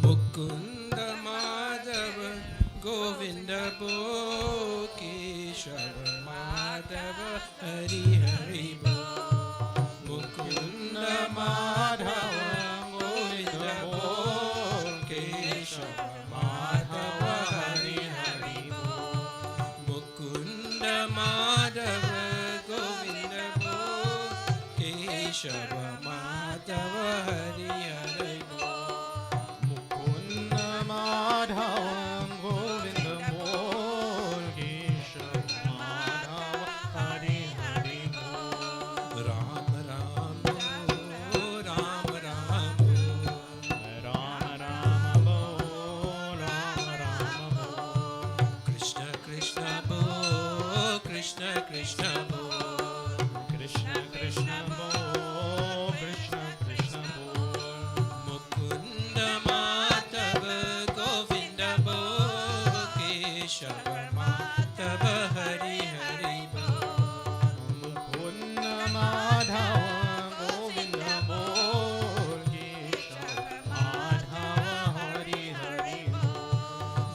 [SPEAKER 1] मुकुंद माधव गोविंद बो, केशव माधव हरि हरि बो, मुकुंद माधव गोविंद बो, केशव माधव हरि हरि बो, मुकुंद माधव गोविंद बो, केशव माधव हरि हरि बो,
[SPEAKER 3] मुकुंद माधव गोविंद बोल, केशव माधव हरि हरि बोल।
[SPEAKER 1] राम राम बोलो, राम राम बोलो,
[SPEAKER 3] राम राम बोल, राम राम बोल।
[SPEAKER 1] कृष्ण कृष्ण बोलो, कृष्ण कृष्ण बोलो,
[SPEAKER 3] कृष्ण कृष्ण बोल, कृष्ण कृष्ण बोल।
[SPEAKER 1] मुकुंद माधव गोविंद बो, केशव माधव हरि हरि बो,
[SPEAKER 3] मुकुंद माधव गोविंद बोल, केशव माधव हरि हरि बोल।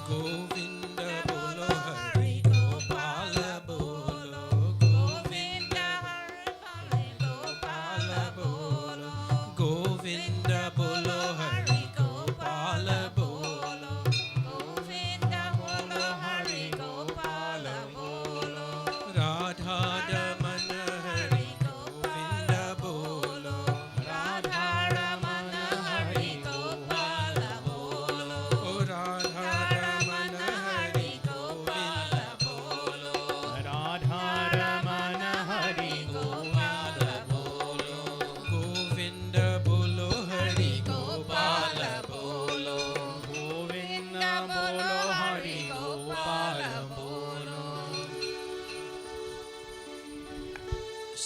[SPEAKER 1] गोविंद बोलो हरि गोपाल बोलो, गोविंद हरि गोपाल बोलो, गोविंद बोलो हरि गोपाल बोलो, गोविंद बोलो हरि गोपाल बोलो, राधा रमन हरि गोविंद बोलो, राधा रमन हरि गोपाल बोलो, ओ राधा रमन हरि गोपाल बोलो,
[SPEAKER 3] राधा रमन हरि
[SPEAKER 1] गोपाल बोलो, गोविंद बोलो हरि गोपाल बोलो,
[SPEAKER 3] गोविंद बोलो हरि गोपाल बोलो।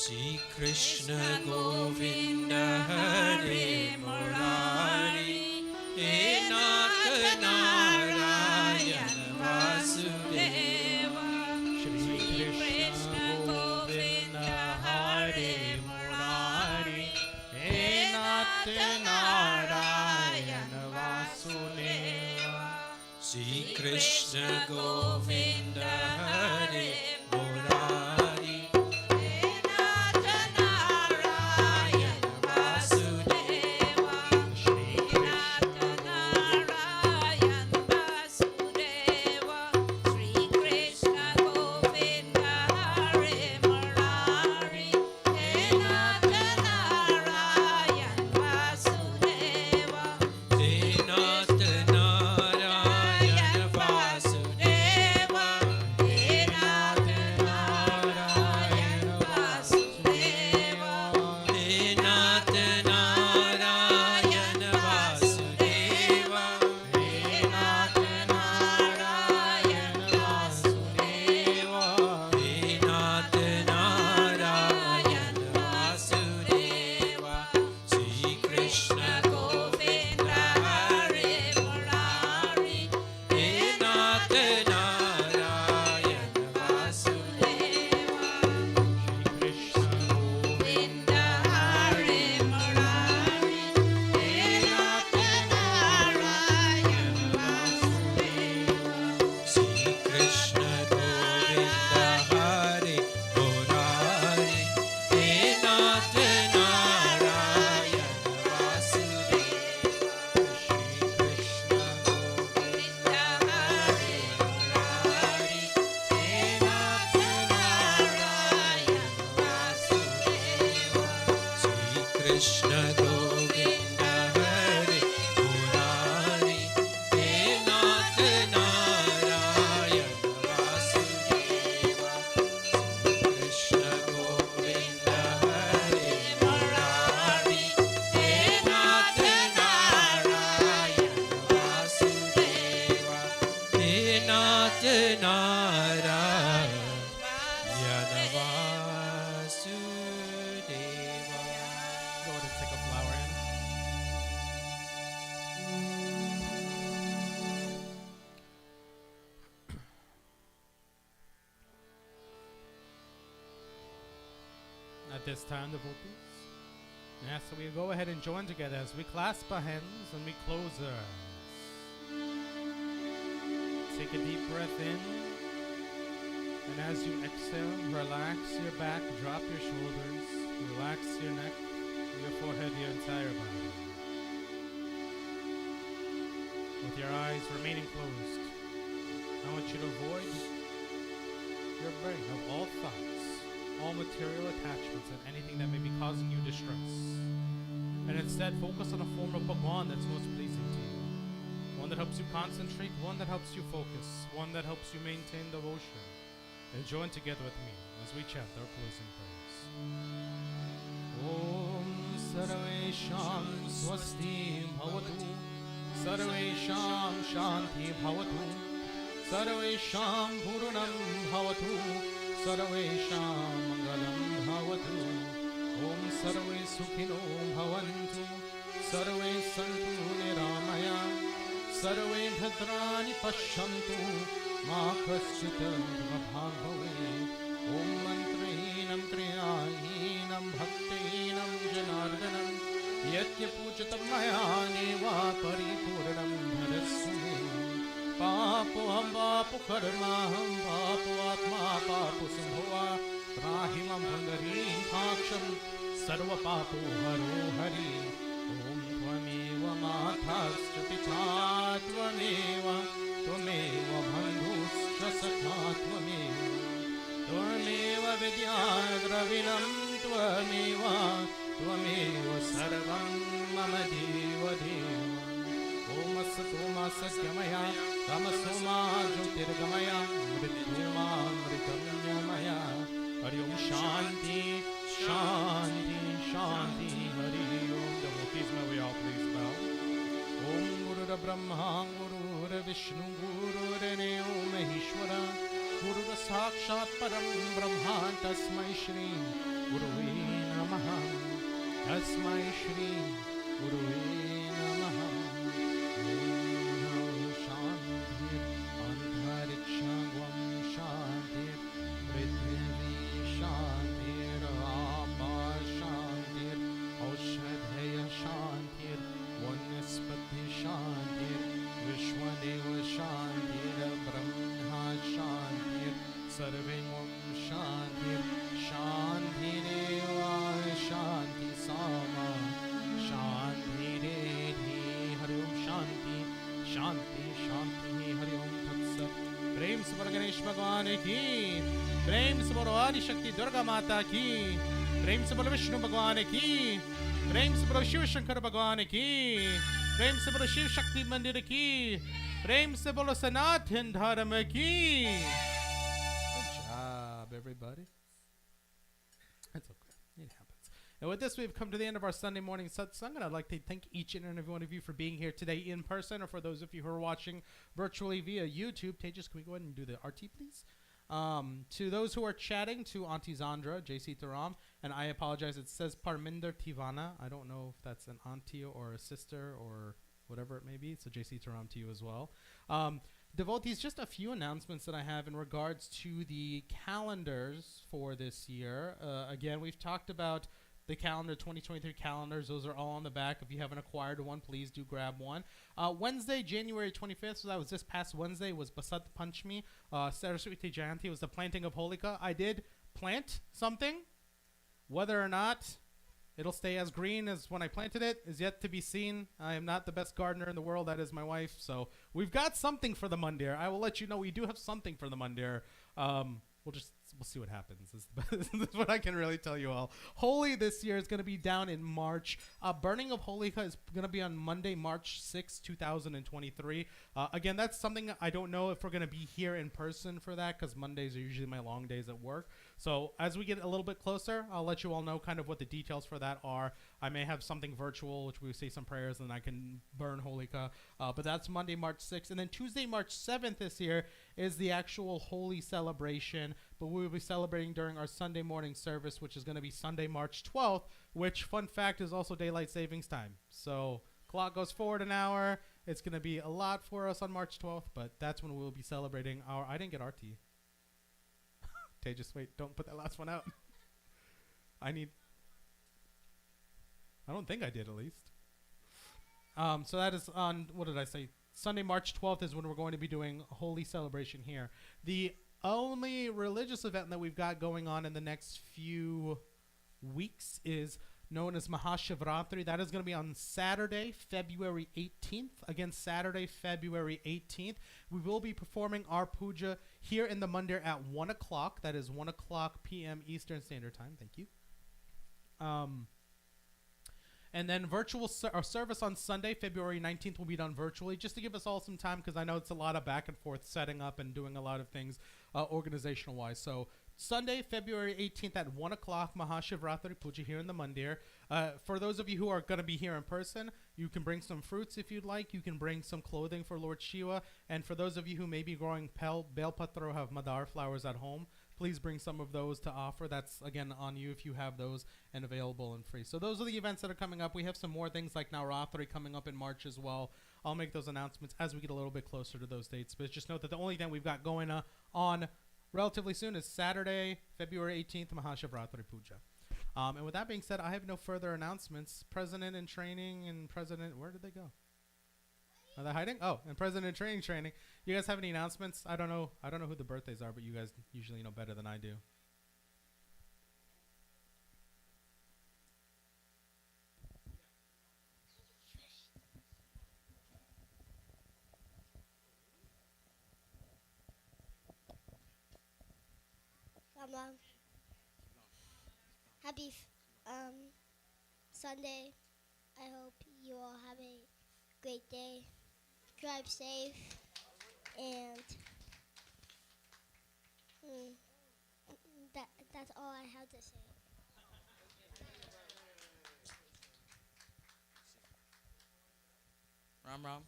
[SPEAKER 1] श्री कृष्ण गोविंद हरे मुरारी, हे नाथ नारायण वासुदेव,
[SPEAKER 3] श्री कृष्ण गोविंद हरे मुरारी, हे नाथ नारायण वासुदेव।
[SPEAKER 1] श्री कृष्ण गोविंद हरे मुरारी, हे नाथ नारायण वासुदेव,
[SPEAKER 3] श्री
[SPEAKER 2] नाथ नारायण वासुदेव, श्री कृष्ण गोविंद हरे मुरारी, हे नाथ नारायण वासुदेव,
[SPEAKER 1] हे नाथ नारायण वासुदेव, हे नाथ
[SPEAKER 3] this time, devotees, yes, so we go ahead and join together as we clasp our hands and we close our eyes. Take a deep breath in, and as you exhale, relax your back, drop your shoulders, relax your neck, your forehead, your entire body. With your eyes remaining closed, I want you to avoid your brain of all thoughts, all material attachments, and anything that may be causing you distress. And instead, focus on a form of Bhagwan that's most pleasing to you. One that helps you concentrate, one that helps you focus, one that helps you maintain devotion. And join together with me as we chant our closing prayers. Om Sarvesham Swasti Bhavatu Sarvesham Shanti Bhavatu Sarvesham Purnam Bhavatu Sarvesham Mangalam Bhavatu Om Sarve Sukhino Bhavantu Sarve Santu Niramaya Sarve Bhadrani Pashyantu Ma Kaschita Bhave Om Mantrinam Kriyahinam Bhaktinam Janardanam Yatya Pujatam Maya Neva Paripurnam Dharasme Papo Ham Papo Karma Ham Papo Atma Papo Sambhava Trahimam Bhandarim Paksham Sarva Papo Haro Hari Om Tvameva Mathascha Pita Tvameva Tvameva Bandhuscha Sakha Tvameva Tvameva Vidya Dravinam Tvameva Tvameva Sarvam Mama Deva Deva Om Asatoma Satyamaya Tamasoma Jyotirgamaya Mrityuma Mritamyamaya Hari Om Shanti Shanti Shanti Hari Om. Devotees, may we all please bow. Om Guru Brahma Guru Vishnu Guru Rene Om Maheshwara Guru Sakshat Param Brahma Tasmai Shri Gurue Namaha Tasmai Shri Gurue Namaha. Om Shanti Antarikshagvam Shanti Prithvi Shanti Rapa Shanti Aushadhaya Shanti Vanaspati Shanti Vishwadeva Shanti Brahma Shanti Sarve Om Shanti Shanti Deva Shanti Sama Shanti Redhi Hari Om Shanti Shanti Shanti Hari Om Tatsat. Prem se bolo Ganesh Bhagwan ki, Prem se bolo Adi Shakti Durga Mata ki, Prem se bolo Vishnu Bhagwan ki, Prem se bolo Shiva Shankar Bhagwan ki, Prem se bolo Shiv Shakti Mandir ki, Prem se bolo Sanatana Dharma ki. Good job, everybody. That's okay. It happens. And with this, we've come to the end of our Sunday morning satsang, and I'd like to thank each and every one of you for being here today in person, or for those of you who are watching virtually via YouTube. Tejas, can we go ahead and do the RT, please? To those who are chatting, to Auntie Zandra, J. Sita Ram, and I apologize, it says Parminder Tivana. I don't know if that's an auntie or a sister or whatever it may be. So J. Sita Ram to you as well. Devotees, just a few announcements that I have in regards to the calendars for this year. Again, we've talked about the calendar, 2023 calendars. Those are all on the back. If you haven't acquired one, please do grab one. Wednesday, January 25th, so that was this past Wednesday, was Basant Panchami. Saraswati Jayanti was the planting of Holika. I did plant something. Whether or not it'll stay as green as when I planted it is yet to be seen. I am not the best gardener in the world. That is my wife. So we've got something for the Mandir. I will let you know we do have something for the Mandir. We'll see what happens. This is what I can really tell you all. Holi this year is going to be down in March. Burning of Holika is going to be on Monday, March 6, 2023. Again, that's something I don't know if we're going to be here in person for that, because Mondays are usually my long days at work. So as we get a little bit closer, I'll let you all know kind of what the details for that are. I may have something virtual, which we say some prayers, and I can burn Holika. But that's Monday, March 6th. And then Tuesday, March 7th this year is the actual Holy celebration. But we will be celebrating during our Sunday morning service, which is going to be Sunday, March 12th, which, fun fact, is also daylight savings time. So clock goes forward an hour. It's going to be a lot for us on March 12th, but that's when we'll be celebrating our... I didn't get RT. Tejas, wait, don't put that last one out. I need... I don't think I did, at least. So that is on, what did I say? Sunday, March 12th is when we're going to be doing a holy celebration here. The only religious event that we've got going on in the next few weeks is known as Mahashivratri. That is going to be on Saturday, February 18th. Again, Saturday, February 18th. We will be performing our puja here in the Mandir at 1 o'clock. That is 1 o'clock p.m. Eastern Standard Time. Thank you. And then virtual service on Sunday, February 19th will be done virtually, just to give us all some time, because I know it's a lot of back and forth setting up and doing a lot of things organizational-wise. So Sunday, February 18th at 1 o'clock, Mahashivratri Puja here in the Mandir. For those of you who are going to be here in person, you can bring some fruits if you'd like. You can bring some clothing for Lord Shiva. And for those of you who may be growing Belpatra or have Madar flowers at home, please bring some of those to offer. That's, again, on you if you have those and available and free. So those are the events that are coming up. We have some more things like Navratri coming up in March as well. I'll make those announcements as we get a little bit closer to those dates. But just note that the only thing we've got going on relatively soon is Saturday, February 18th, Mahashivratri Puja. And with that being said, I have no further announcements. President in training and President, where did they go? Are they hiding? Oh, and President in training. You guys have any announcements? I don't know who the birthdays are, but you guys usually know better than I do.
[SPEAKER 6] Ram. Happy Sunday. I hope you all have a great day. Drive safe, and that's all I have to say.
[SPEAKER 7] Ram Ram.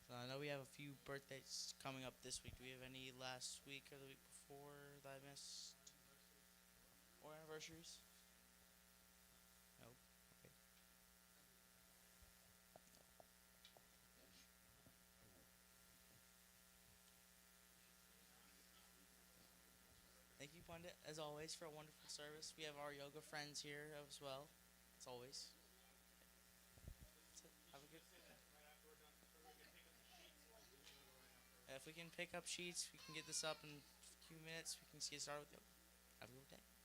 [SPEAKER 7] So I know we have a few birthdays coming up this week. Do we have any last week or the week before that I missed? Or anniversaries? Nope. Okay. Thank you, Pandit, as always, for a wonderful service. We have our yoga friends here as well, as always. That's it. Have a good day. If we can pick up sheets, we can get this up in a few minutes. We can get started with yoga. Have a good day.